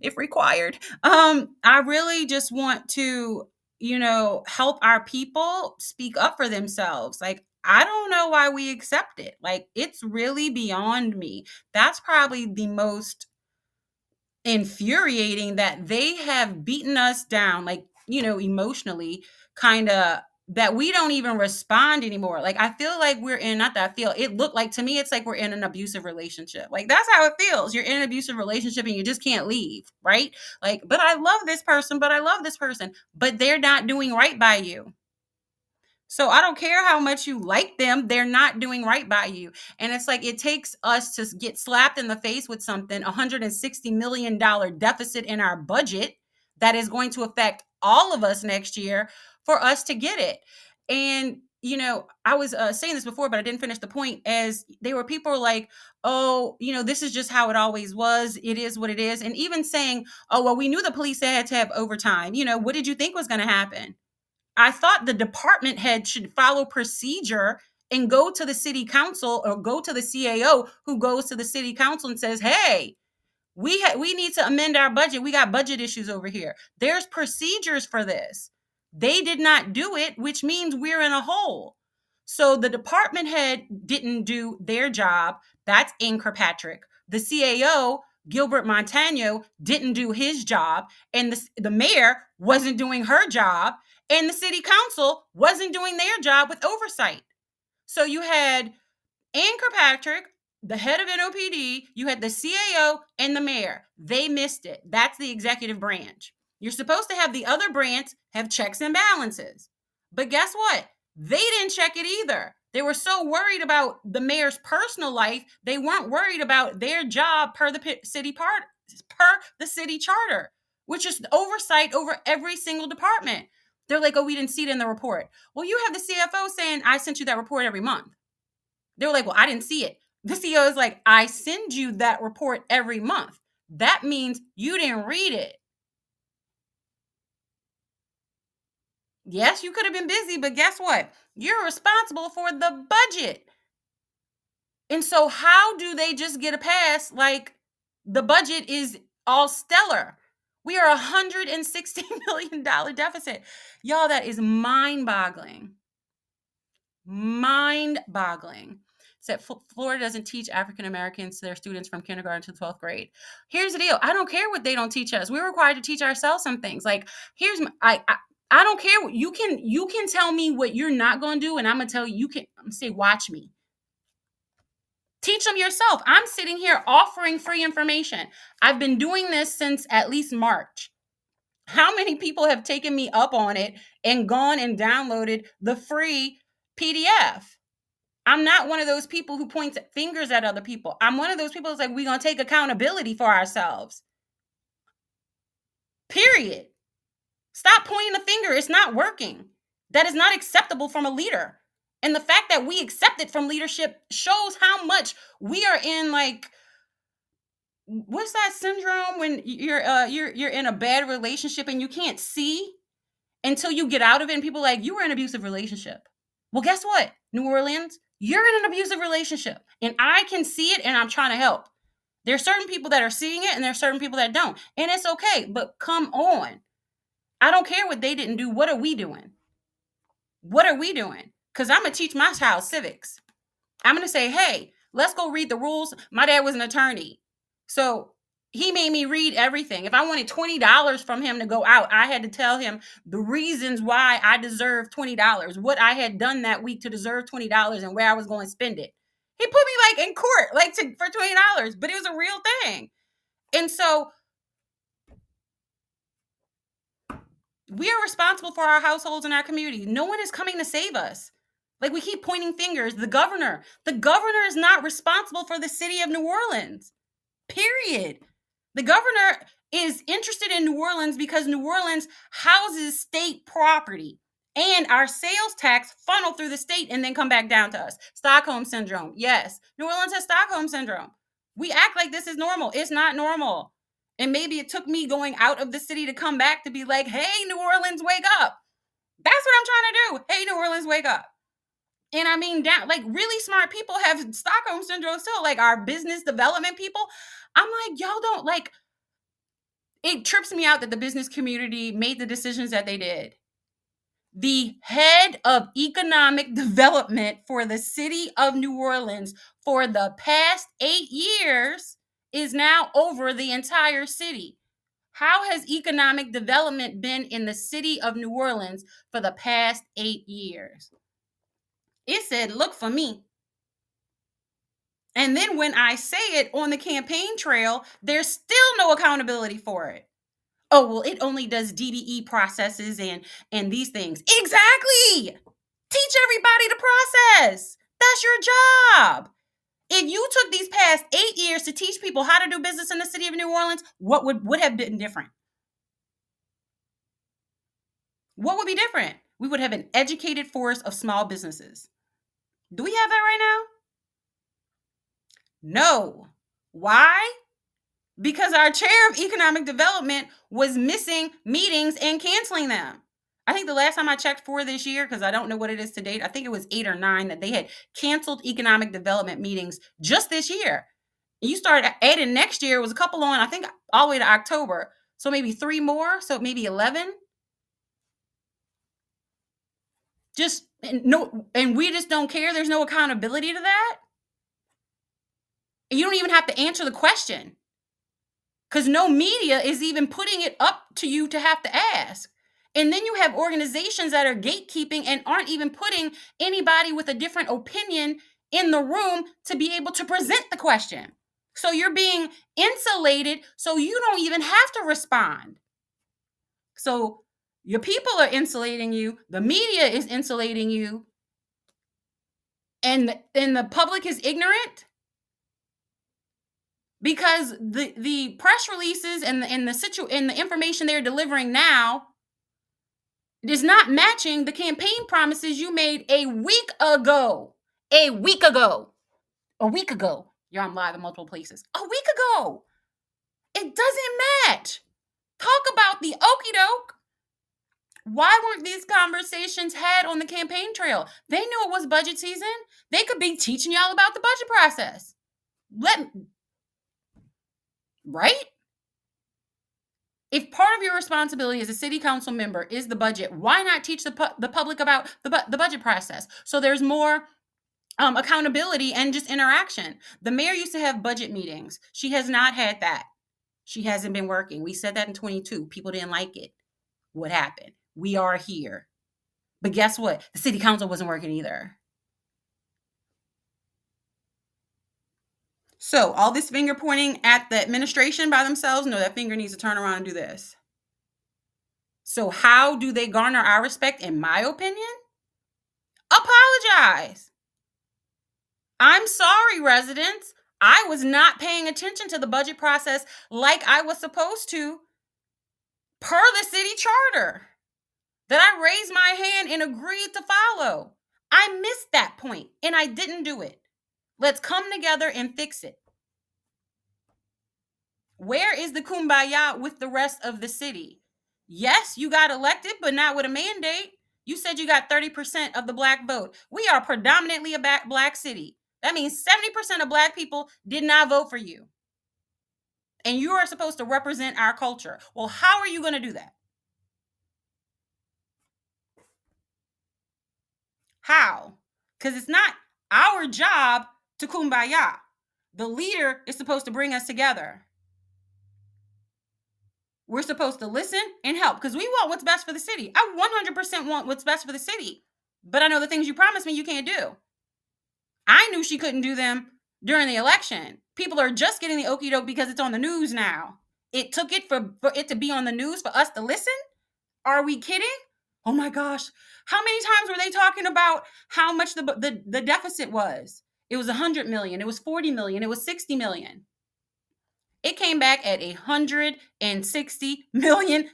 if required, I really just want to, help our people speak up for themselves. Like, I don't know why we accept it. Like, it's really beyond me. That's probably the most infuriating, that they have beaten us down, like, emotionally, kind of, that we don't even respond anymore. Like, I feel like we're in, not that I feel, it looked like to me, it's like we're in an abusive relationship. Like, that's how it feels. You're in an abusive relationship and you just can't leave, right? Like, but I love this person, but they're not doing right by you. So I don't care how much you like them, they're not doing right by you. And it's like, it takes us to get slapped in the face with something, $160 million deficit in our budget that is going to affect all of us next year, for us to get it. And, I was saying this before, but I didn't finish the point, as they were people like, oh, this is just how it always was. It is what it is. And even saying, oh, well, we knew the police had to have overtime. What did you think was going to happen? I thought the department head should follow procedure and go to the city council, or go to the CAO, who goes to the city council and says, hey, we need to amend our budget. We got budget issues over here. There's procedures for this. They did not do it, which means we're in a hole. So the department head didn't do their job. That's Ann Kirkpatrick. The CAO, Gilbert Montano, didn't do his job. And the mayor wasn't doing her job. And the city council wasn't doing their job with oversight. So you had Ann Kirkpatrick, the head of NOPD, you had the CAO and the mayor. They missed it. That's the executive branch. You're supposed to have the other branch have checks and balances. But guess what? They didn't check it either. They were so worried about the mayor's personal life, they weren't worried about their job per the city charter, which is oversight over every single department. They're like, oh, we didn't see it in the report. Well, you have the CFO saying, I sent you that report every month. They were like, well, I didn't see it. The CEO is like, I send you that report every month. That means you didn't read it. Yes, you could have been busy, but guess what? You're responsible for the budget. And so how do they just get a pass like the budget is all stellar? We are $160 million deficit. Y'all, that is mind-boggling. Mind-boggling. Said Florida doesn't teach African Americans to their students from kindergarten to 12th grade. Here's the deal. I don't care what they don't teach us. We're required to teach ourselves some things. Like, here's my, I don't care what you can tell me what you're not going to do, and I'm going to tell you, I'm say, watch me. Teach them yourself. I'm sitting here offering free information. I've been doing this since at least March. How many people have taken me up on it and gone and downloaded the free PDF? I'm not one of those people who points fingers at other people. I'm one of those people who's like, we're going to take accountability for ourselves. Period. Stop pointing the finger. It's not working. That is not acceptable from a leader. And the fact that we accept it from leadership shows how much we are in, like, what's that syndrome when you're in a bad relationship and you can't see until you get out of it, and people are like, you were in an abusive relationship. Well, guess what, New Orleans? You're in an abusive relationship, and I can see it, and I'm trying to help. There's certain people that are seeing it, and there's certain people that don't, and it's okay. But come on, I don't care what they didn't do. What are we doing? What are we doing? Because I'm gonna teach my child civics. I'm gonna say, hey, let's go read the rules. My dad was an attorney, so he made me read everything. If I wanted $20 from him to go out, I had to tell him the reasons why I deserved $20, what I had done that week to deserve $20, and where I was going to spend it. He put me like in court, like for $20, but it was a real thing. And so we are responsible for our households and our community. No one is coming to save us. Like, we keep pointing fingers. The governor is not responsible for the city of New Orleans. Period. The governor is interested in New Orleans because New Orleans houses state property, and our sales tax funnel through the state and then come back down to us. Stockholm syndrome. Yes, New Orleans has Stockholm syndrome. We act like this is normal. It's not normal. And maybe it took me going out of the city to come back to be like, hey, New Orleans, wake up. That's what I'm trying to do. Hey, New Orleans, wake up. And I mean, like, really smart people have Stockholm syndrome still, like our business development people. I'm like, y'all don't, like, it trips me out that the business community made the decisions that they did. The head of economic development for the city of New Orleans for the past 8 years is now over the entire city. How has economic development been in the city of New Orleans for the past 8 years? It said, look for me. And then when I say it on the campaign trail, there's still no accountability for it. Oh, well, it only does DBE processes and these things. Exactly. Teach everybody the process. That's your job. If you took these past 8 years to teach people how to do business in the city of New Orleans, what would have been different? What would be different? We would have an educated force of small businesses. Do we have that right now? No. Why? Because our chair of economic development was missing meetings and canceling them. I think the last time I checked for this year, because I don't know what it is to date, I think it was 8 or 9 that they had canceled economic development meetings just this year. And you start adding next year, it was a couple on, I think, all the way to October. So maybe 3 more, so maybe 11. And we just don't care. There's no accountability to that. And you don't even have to answer the question, because no media is even putting it up to you to have to ask. And then you have organizations that are gatekeeping and aren't even putting anybody with a different opinion in the room to be able to present the question. So you're being insulated, so you don't even have to respond. So your people are insulating you, the media is insulating you, and the public is ignorant. Because the press releases and the information they're delivering now It is not matching the campaign promises you made a week ago. A week ago. A week ago. You're on live in multiple places. A week ago. It doesn't match. Talk about the okey doke. Why weren't these conversations had on the campaign trail? They knew it was budget season. They could be teaching y'all about the budget process. Right? If part of your responsibility as a city council member is the budget, why not teach the public about the budget process? So there's more accountability and just interaction. The mayor used to have budget meetings. She has not had that. She hasn't been working. We said that in 22. People didn't like it. What happened? We are here. But guess what? The city council wasn't working either. So all this finger pointing at the administration by themselves, no, that finger needs to turn around and do this. So how do they garner our respect, in my opinion? Apologize. I'm sorry, residents. I was not paying attention to the budget process like I was supposed to per the city charter that I raised my hand and agreed to follow. I missed that point and I didn't do it. Let's come together and fix it. Where is the kumbaya with the rest of the city? Yes, you got elected, but not with a mandate. You said you got 30% of the black vote. We are predominantly a black city. That means 70% of black people did not vote for you. And you are supposed to represent our culture. Well, how are you going to do that? How? Because it's not our job to kumbaya. The leader is supposed to bring us together. We're supposed to listen and help because we want what's best for the city. I 100% want what's best for the city. But I know the things you promised me you can't do. I knew she couldn't do them during the election. People are just getting the okie doke because it's on the news now. It took it for it to be on the news for us to listen? Are we kidding? Oh my gosh. How many times were they talking about how much the deficit was? It was 100 million. It was 40 million. It was 60 million. It came back at $160 million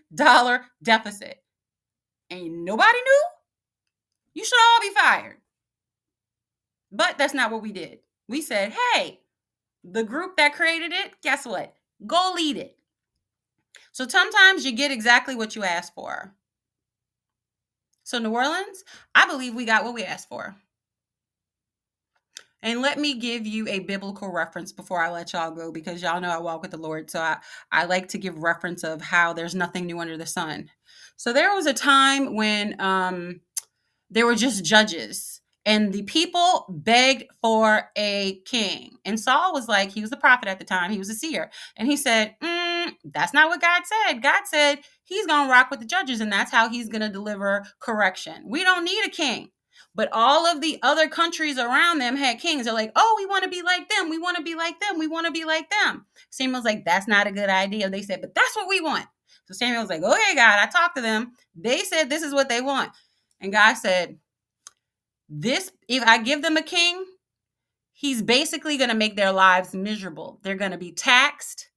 deficit. And nobody knew? You should all be fired. But that's not what we did. We said, hey, the group that created it, guess what? Go lead it. So sometimes you get exactly what you asked for. So New Orleans, I believe we got what we asked for. And let me give you a biblical reference before I let y'all go, because y'all know I walk with the Lord. So I like to give reference of how there's nothing new under the sun. So there was a time when there were just judges and the people begged for a king. And Saul was like, he was the prophet at the time. He was a seer. And he said, that's not what God said. God said he's going to rock with the judges and that's how he's going to deliver correction. We don't need a king. But all of the other countries around them had kings. They're like, oh, we want to be like them. We want to be like them. We want to be like them. Samuel's like, that's not a good idea. They said, but that's what we want. So Samuel's like, okay, God, I talked to them. They said this is what they want. And God said, if I give them a king, he's basically going to make their lives miserable. They're going to be taxed.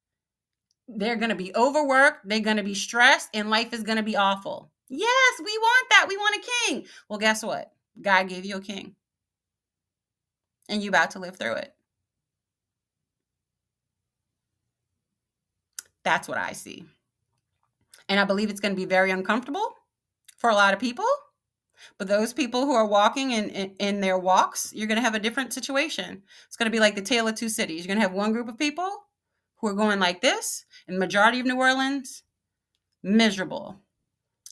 They're going to be overworked. They're going to be stressed and life is going to be awful. Yes, we want that. We want a king. Well, guess what? God gave you a king and you about to live through it. That's what I see. And I believe it's going to be very uncomfortable for a lot of people. But those people who are walking in their walks, you're going to have a different situation. It's going to be like the tale of two cities. You're going to have one group of people who are going like this, and the majority of New Orleans, miserable.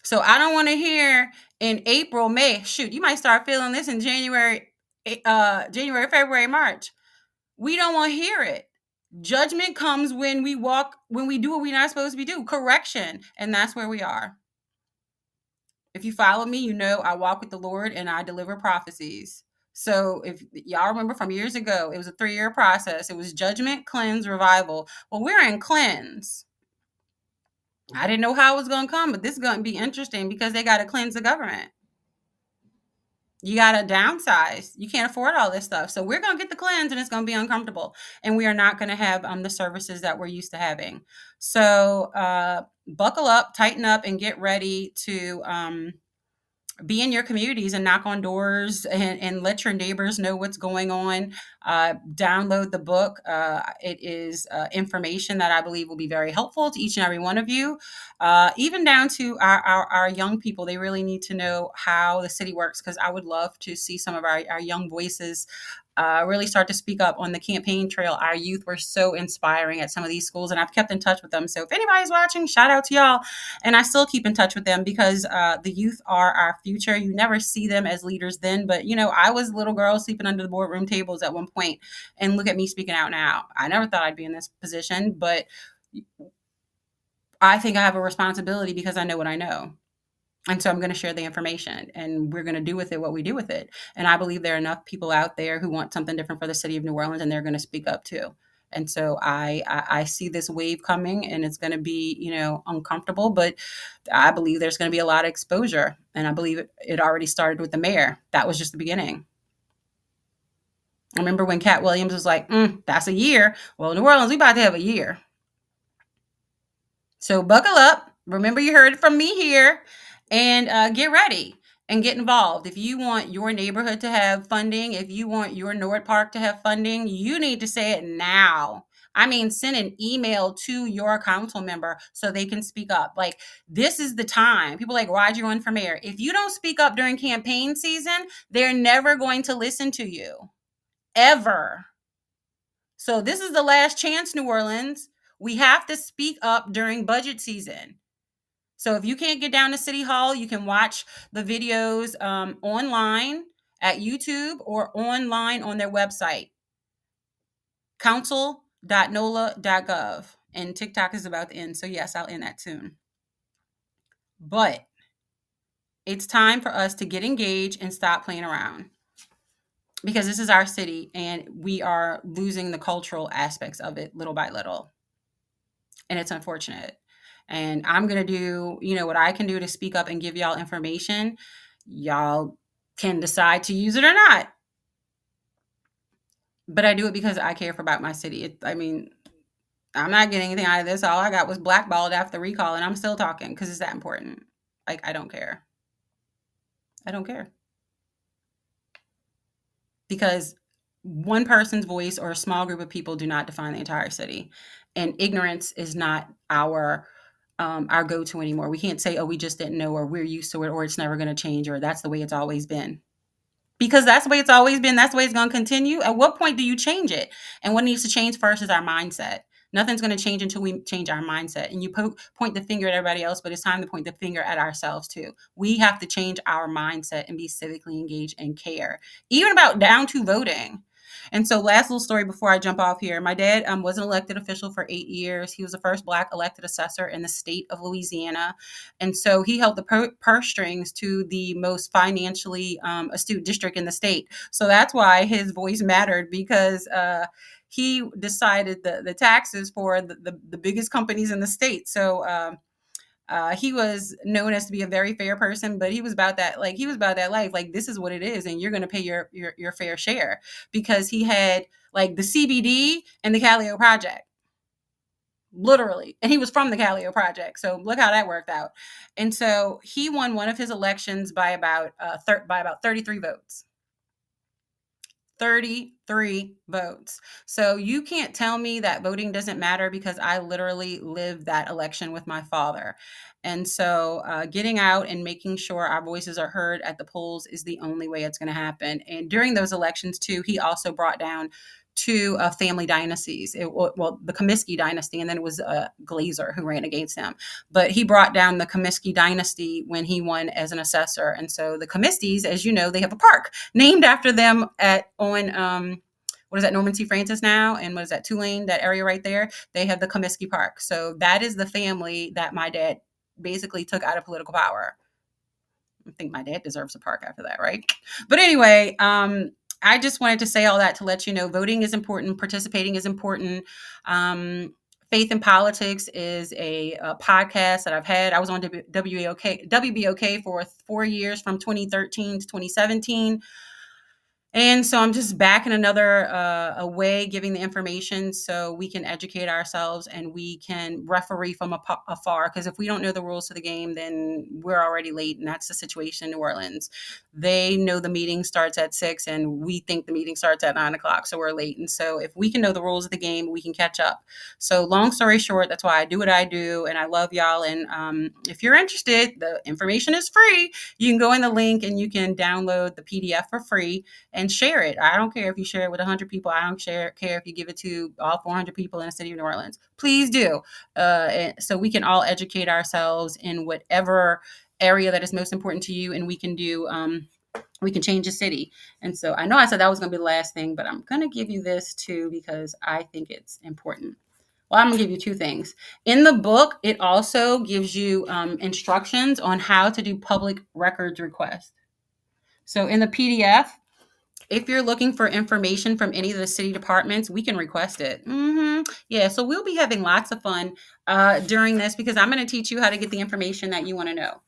So I don't want to hear in April, May, shoot, you might start feeling this in January, February, March. We don't want to hear it. Judgment comes when we do what we're not supposed to be doing. Correction. And that's where we are. If you follow me, you know I walk with the Lord and I deliver prophecies. So if y'all remember from years ago, it was a 3-year process. It was judgment, cleanse, revival. Well, we're in cleanse. I didn't know how it was going to come, but this is going to be interesting because they got to cleanse the government. You got to downsize. You can't afford all this stuff. So we're going to get the cleanse and it's going to be uncomfortable. And we are not going to have the services that we're used to having. So buckle up, tighten up, and get ready to be in your communities and knock on doors and let your neighbors know what's going on. Download the book. It is information that I believe will be very helpful to each and every one of you, even down to our young people. They really need to know how the city works, because I would love to see some of our young voices really start to speak up on the campaign trail. Our youth were so inspiring at some of these schools, and I've kept in touch with them. So if anybody's watching, shout out to y'all. And I still keep in touch with them because the youth are our future. You never see them as leaders then, but I was a little girl sleeping under the boardroom tables at one point, and look at me speaking out now. I never thought I'd be in this position, but I think I have a responsibility because I know what I know. And so I'm going to share the information, and we're going to do with it what we do with it. And I believe there are enough people out there who want something different for the city of New Orleans, and they're going to speak up too. And so I see this wave coming, and it's going to be, uncomfortable, but I believe there's going to be a lot of exposure. And I believe it already started with the mayor. That was just the beginning. I remember when Cat Williams was like, that's a year. Well, New Orleans, we about to have a year. So buckle up. Remember, you heard it from me here, and get ready and get involved. If you want your neighborhood to have funding, if you want your Nord Park to have funding, you need to say it now. I mean, send an email to your council member so they can speak up. Like, this is the time. People are like, why'd you run for mayor? If you don't speak up during campaign season, they're never going to listen to you, ever. So this is the last chance, New Orleans. We have to speak up during budget season. So if you can't get down to City Hall, you can watch the videos online at YouTube or online on their website, council.nola.gov. And TikTok is about to end. So yes, I'll end that soon. But it's time for us to get engaged and stop playing around, because this is our city and we are losing the cultural aspects of it little by little. And it's unfortunate. And I'm going to do, what I can do to speak up and give y'all information. Y'all can decide to use it or not. But I do it because I care about my city. I'm not getting anything out of this. All I got was blackballed after the recall, and I'm still talking because it's that important. Like, I don't care. I don't care. Because one person's voice or a small group of people do not define the entire city. And ignorance is not our go-to anymore. We can't say, oh, we just didn't know, or we're used to it, or it's never going to change, or that's the way it's always been. Because that's the way it's always been. That's the way it's going to continue. At what point do you change it? And what needs to change first is our mindset. Nothing's going to change until we change our mindset. And you point the finger at everybody else, but it's time to point the finger at ourselves too. We have to change our mindset and be civically engaged and care, even about down to voting. And so, last little story before I jump off here. My dad was an elected official for 8 years. He was the first Black elected assessor in the state of Louisiana. And so he held the purse strings to the most financially astute district in the state. So that's why his voice mattered, because he decided the taxes for the biggest companies in the state. So he was known as to be a very fair person, but he was about that. Like, he was about that life. Like, this is what it is, and you're going to pay your fair share, because he had like the CBD and the Calio Project, literally, and he was from the Calio Project. So look how that worked out. And so he won one of his elections by about 33 votes. 33 votes. So you can't tell me that voting doesn't matter, because I literally lived that election with my father. And so getting out and making sure our voices are heard at the polls is the only way it's going to happen. And during those elections too, he also brought down two family dynasties. The Comiskey dynasty, and then it was Glazer who ran against him. But he brought down the Comiskey dynasty when he won as an assessor. And so the Comiskeys, as you know, they have a park named after them on what is that, Norman C. Francis now, and what is that, Tulane, that area right there. They have the Comiskey Park. So that is the family that my dad basically took out of political power. I think my dad deserves a park after that, right? But anyway, I just wanted to say all that to let you know voting is important. Participating is important. Faith in Politics is a podcast that I've had. I was on WBOK for 4 years, from 2013 to 2017. And so I'm just back in another a way, giving the information so we can educate ourselves and we can referee from afar. Because if we don't know the rules of the game, then we're already late, and that's the situation in New Orleans. They know the meeting starts at 6, and we think the meeting starts at 9 o'clock, so we're late. And so if we can know the rules of the game, we can catch up. So long story short, that's why I do what I do, and I love y'all. And if you're interested, the information is free. You can go in the link and you can download the PDF for free and share it. I don't care if you share it with 100 people. I don't care if you give it to all 400 people in the city of New Orleans. Please do. So we can all educate ourselves in whatever area that is most important to you, and we can do. We can change the city. And so I know I said that was going to be the last thing, but I'm going to give you this too because I think it's important. Well, I'm going to give you two things. In the book, it also gives you instructions on how to do public records requests. So in the PDF, if you're looking for information from any of the city departments, we can request it. Yeah, so we'll be having lots of fun during this because I'm going to teach you how to get the information that you want to know.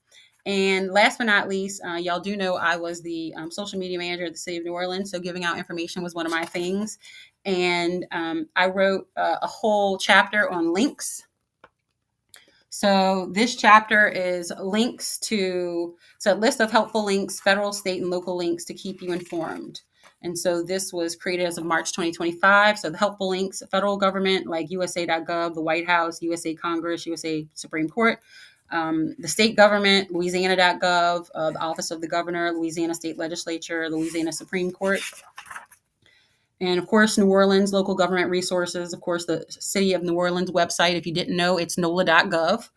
And last but not least, y'all do know I was the social media manager at the city of New Orleans, so giving out information was one of my things. And I wrote a whole chapter on links. So this chapter is links to, so a list of helpful links, federal, state, and local links to keep you informed. And so this was created as of March 2025. So the helpful links, federal government like USA.gov, the White House, USA Congress, USA Supreme Court. The state government, Louisiana.gov, the Office of the Governor, Louisiana State Legislature, Louisiana Supreme Court. And of course, New Orleans local government resources. Of course, the City of New Orleans website. If you didn't know, it's NOLA.gov.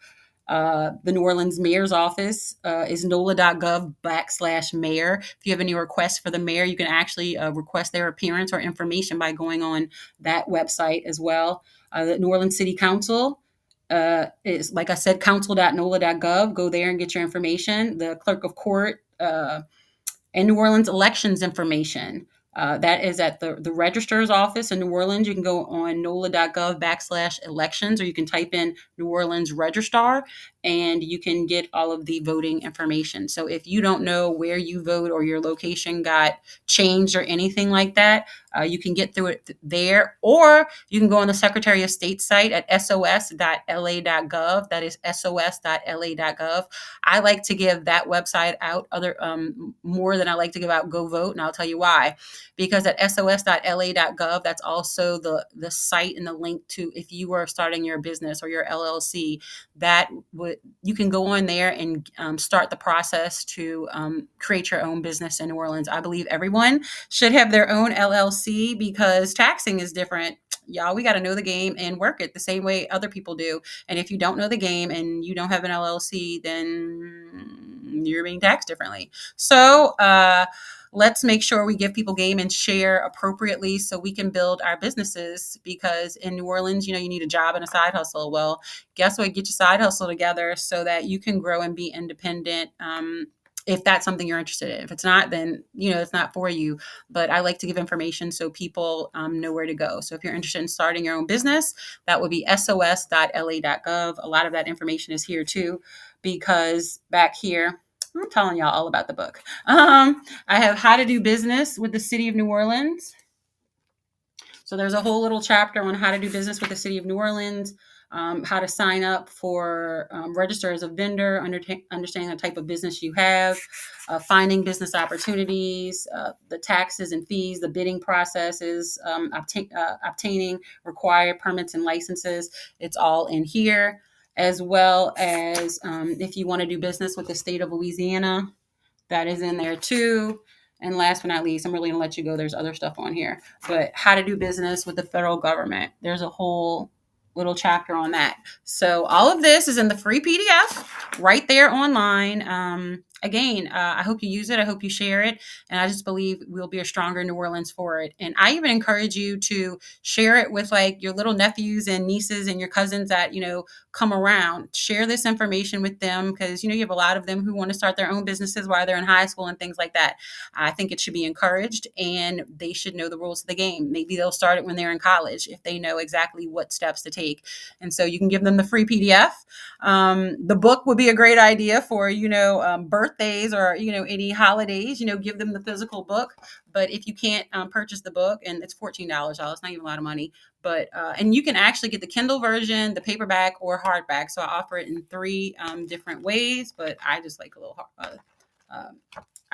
The New Orleans mayor's office is NOLA.gov/mayor. If you have any requests for the mayor, you can actually request their appearance or information by going on that website as well. The New Orleans City Council is, like I said, council.nola.gov. Go there and get your information. The clerk of court and New Orleans elections information. That is at the registrar's office in New Orleans. You can go on NOLA.gov/elections, or you can type in New Orleans registrar, and you can get all of the voting information. So if you don't know where you vote or your location got changed or anything like that, you can get through it there, or you can go on the Secretary of State site at sos.la.gov. That is sos.la.gov. I like to give that website out more than I like to give out Go Vote, and I'll tell you why. Because at sos.la.gov, that's also the site and the link to if you are starting your business or your LLC. That would, you can go on there and start the process to create your own business in New Orleans. I believe everyone should have their own LLC because taxing is different. Y'all, we got to know the game and work it the same way other people do. And if you don't know the game and you don't have an LLC, then you're being taxed differently. So let's make sure we give people game and share appropriately so we can build our businesses, because in New Orleans, you need a job and a side hustle. Well, guess what? Get your side hustle together so that you can grow and be independent. If that's something you're interested in. If it's not, then, it's not for you. But I like to give information so people know where to go. So if you're interested in starting your own business, that would be sos.la.gov. A lot of that information is here too, because back here, I'm telling y'all all about the book. I have How to Do Business with the City of New Orleans. So there's a whole little chapter on how to do business with the City of New Orleans, how to sign up for, register as a vendor, understanding the type of business you have, finding business opportunities, the taxes and fees, the bidding processes, obtaining required permits and licenses. It's all in here, as well as if you want to do business with the state of Louisiana, that is in there too. And last but not least, I'm really going to let you go. There's other stuff on here, but how to do business with the federal government. There's a whole little chapter on that. So all of this is in the free PDF right there online. Again, I hope you use it. I hope you share it. And I just believe we'll be a stronger New Orleans for it. And I even encourage you to share it with like your little nephews and nieces and your cousins that, come around. Share this information with them because, you have a lot of them who want to start their own businesses while they're in high school and things like that. I think it should be encouraged and they should know the rules of the game. Maybe they'll start it when they're in college if they know exactly what steps to take. And so you can give them the free PDF. The book would be a great idea for, birthdays or, any holidays, give them the physical book. But if you can't purchase the book, and it's $14, y'all, it's not even a lot of money. But and you can actually get the Kindle version, the paperback, or hardback. So I offer it in three different ways. But I just like a little uh,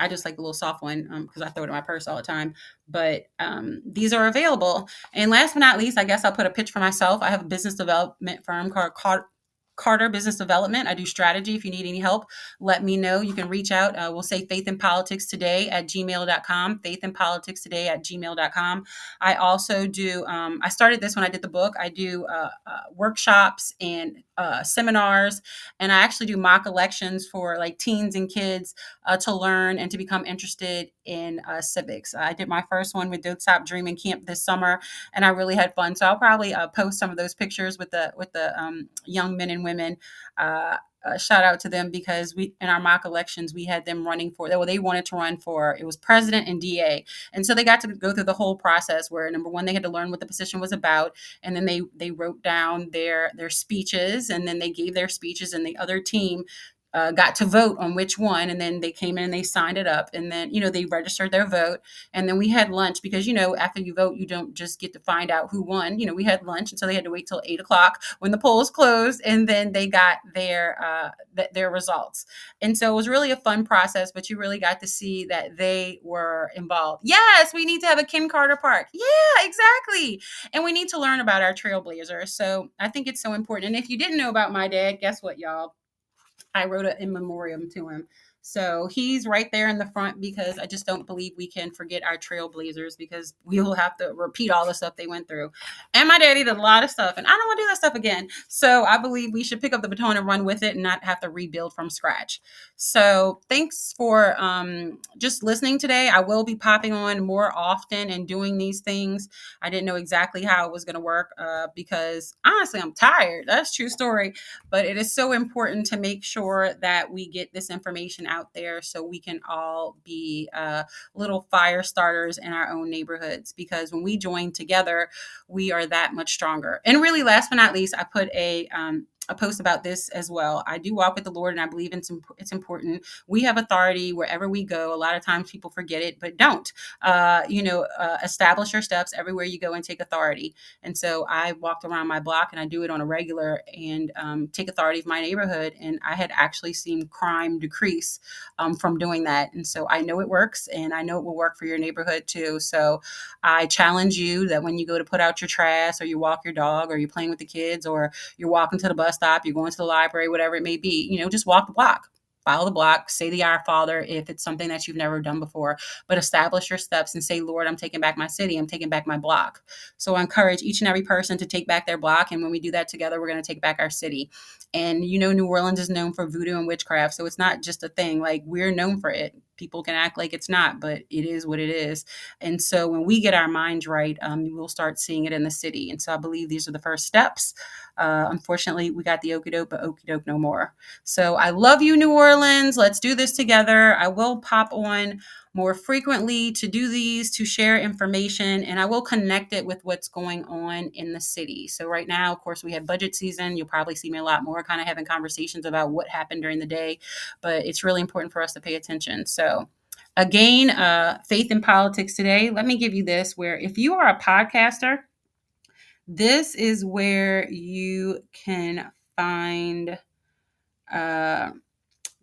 I just like the little soft one because I throw it in my purse all the time. But these are available. And last but not least, I guess I'll put a pitch for myself. I have a business development firm called Carter Business Development. I do strategy. If you need any help, let me know. You can reach out. We'll say faithinpoliticstoday@gmail.com, faithinpoliticstoday@gmail.com. I also do, I started this when I did the book. I do workshops and seminars, and I actually do mock elections for like teens and kids to learn and to become interested in civics. I did my first one with Don't Stop Dreaming Camp this summer, and I really had fun. So I'll probably post some of those pictures with the young men and women. Shout out to them because we in our mock elections we had them running for well they wanted to run for it was president and DA, and so they got to go through the whole process where number one they had to learn what the position was about, and then they wrote down their speeches, and then they gave their speeches, and the other team got to vote on which one, and then they came in and they signed it up, and then they registered their vote, and then we had lunch because after you vote you don't just get to find out who won. We had lunch, and so they had to wait till 8 o'clock when the polls closed, and then they got their results, and so it was really a fun process. But you really got to see that they were involved. Yes, we need to have a Ken Carter Park. Yeah, exactly, and we need to learn about our trailblazers. So I think it's so important. And if you didn't know about my dad, guess what, y'all? I wrote an in memoriam to him. So he's right there in the front because I just don't believe we can forget our trailblazers because we will have to repeat all the stuff they went through. And my daddy did a lot of stuff, and I don't want to do that stuff again. So I believe we should pick up the baton and run with it and not have to rebuild from scratch. So thanks for just listening today. I will be popping on more often and doing these things. I didn't know exactly how it was going to work because honestly, I'm tired. That's a true story. But it is so important to make sure that we get this information out there so we can all be little fire starters in our own neighborhoods, because when we join together, we are that much stronger. And really, last but not least, I put a post about this as well. I do walk with the Lord, and I believe it's important. We have authority wherever we go. A lot of times people forget it, but don't. Establish your steps everywhere you go and take authority. And so I walked around my block, and I do it on a regular, and take authority of my neighborhood. And I had actually seen crime decrease from doing that. And so I know it works, and I know it will work for your neighborhood too. So I challenge you that when you go to put out your trash, or you walk your dog, or you're playing with the kids, or you're walking to the bus stop, you're going to the library, whatever it may be, just walk the block. Follow the block, say the Our Father if it's something that you've never done before, but establish your steps and say, Lord, I'm taking back my city. I'm taking back my block. So I encourage each and every person to take back their block. And when we do that together, we're going to take back our city. And New Orleans is known for voodoo and witchcraft. So it's not just a thing. Like, we're known for it. People can act like it's not, but it is what it is. And so when we get our minds right, we'll start seeing it in the city. And so I believe these are the first steps. Unfortunately, we got the okie doke, but okie doke no more. So I love you, New Orleans. Let's do this together. I will pop on more frequently to do these, to share information, and I will connect it with what's going on in the city. So right now, of course, we have budget season. You'll probably see me a lot more kind of having conversations about what happened during the day, but it's really important for us to pay attention. So again, faith in politics today. Let me give you this, where if you are a podcaster, this is where you can find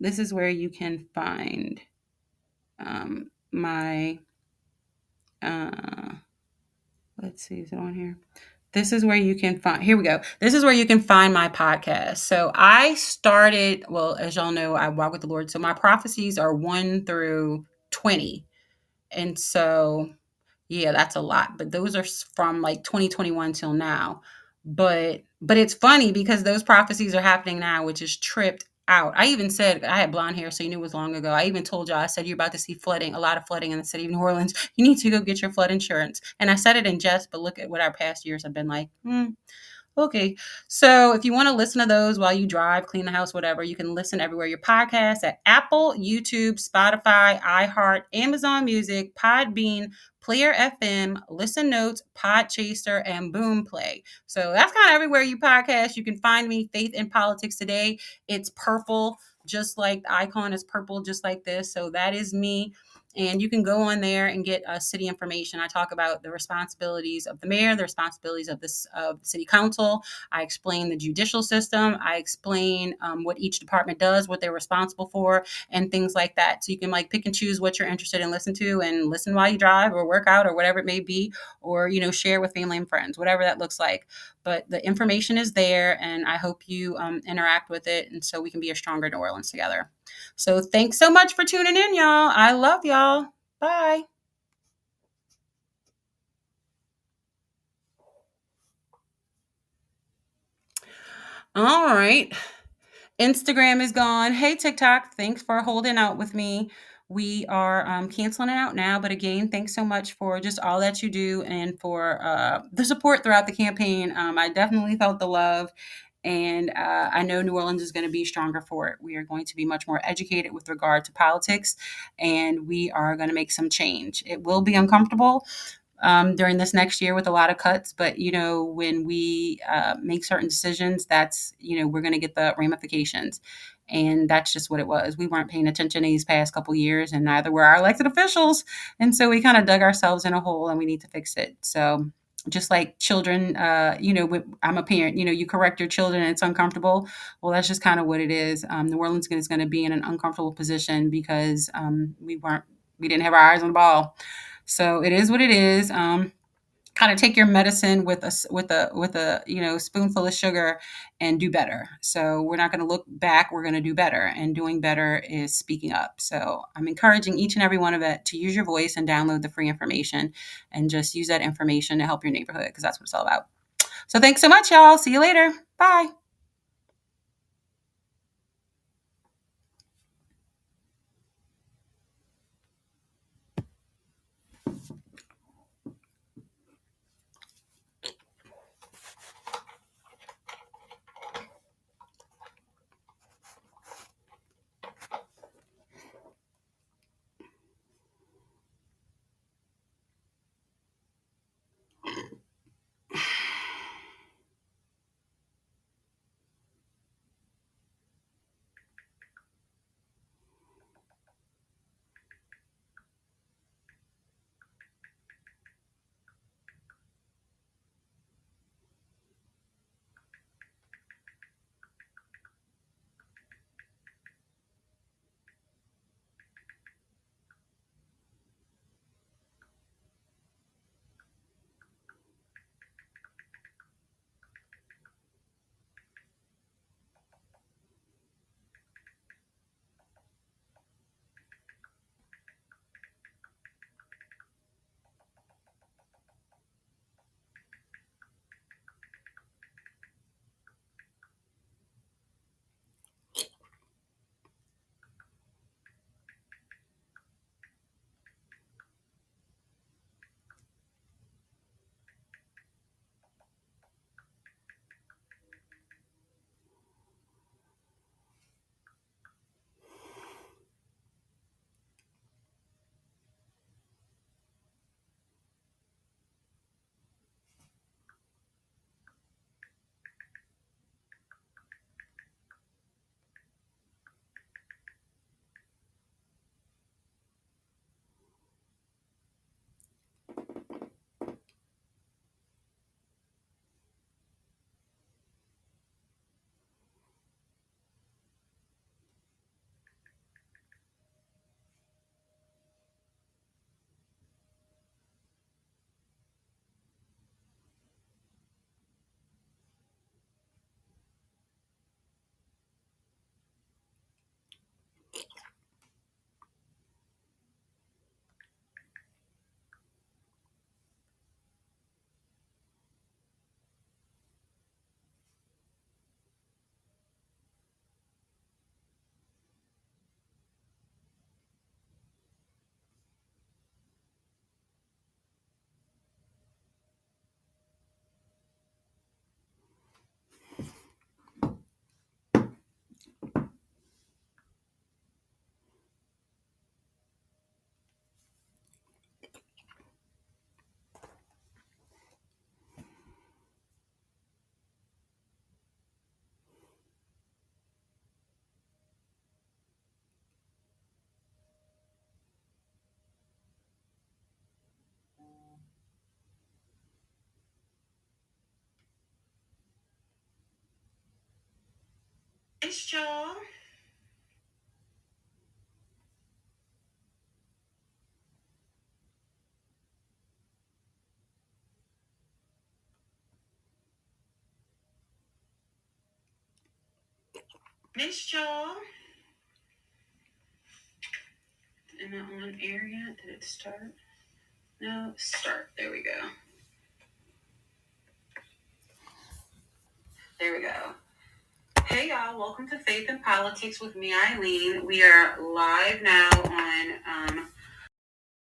this is where you can find my let's see, is it on here? This is where you can find, here we go. This is where you can find my podcast. So I started, well, as y'all know, I walk with the Lord. So my prophecies are 1 through 20. And so yeah, that's a lot, but those are from like 2021 till now. But it's funny because those prophecies are happening now, which is tripped out. I even said, I had blonde hair, so you knew it was long ago. I even told y'all, I said, you're about to see flooding, a lot of flooding in the city of New Orleans. You need to go get your flood insurance. And I said it in jest, but look at what our past years have been like. Okay. So if you want to listen to those while you drive, clean the house, whatever, you can listen everywhere your podcasts at Apple, YouTube, Spotify, iHeart, Amazon Music, Podbean, Player FM, Listen Notes, Podchaser, and Boomplay. So that's kind of everywhere you podcast. You can find me, Faith in Politics Today. It's purple, just like the icon is purple, just like this. So that is me. and you can go on there and get city information. I talk about the responsibilities of the mayor, the responsibilities of this of the city council. I explain the judicial system. I explain what each department does, what they're responsible for, and things like that. So you can like pick and choose what you're interested in, listen to, and listen while you drive or work out or whatever it may be, or share with family and friends, whatever that looks like. But the information is there, and I hope you interact with it, and so we can be a stronger New Orleans together. So thanks so much for tuning in, y'all. I love y'all. Bye. All right. Instagram is gone. Hey, TikTok, thanks for holding out with me. We are canceling it out now. But again, thanks so much for just all that you do and for the support throughout the campaign. I definitely felt the love. And I know New Orleans is going to be stronger for it. We are going to be much more educated with regard to politics, and we are going to make some change. It will be uncomfortable, during this next year with a lot of cuts. But when we make certain decisions, that's we're going to get the ramifications, and that's just what it was. We weren't paying attention these past couple years, and neither were our elected officials, and so we kind of dug ourselves in a hole, and we need to fix it. So. Just like children, I'm a parent, you correct your children and it's uncomfortable. Well, that's just kind of what it is. New Orleans is going to be in an uncomfortable position because we didn't have our eyes on the ball. So it is what it is. Kind of take your medicine with a spoonful of sugar and do better. So we're not going to look back. We're going to do better, and doing better is speaking up. So I'm encouraging each and every one of it to use your voice and download the free information, and just use that information to help your neighborhood, because that's what it's all about. So thanks so much, y'all. See you later. Bye. Miss y'all. Miss y'all. Am I on air yet? Did it start? No, start. There we go. There we go. Hey y'all, welcome to Faith and Politics with me, Eileen. We are live now on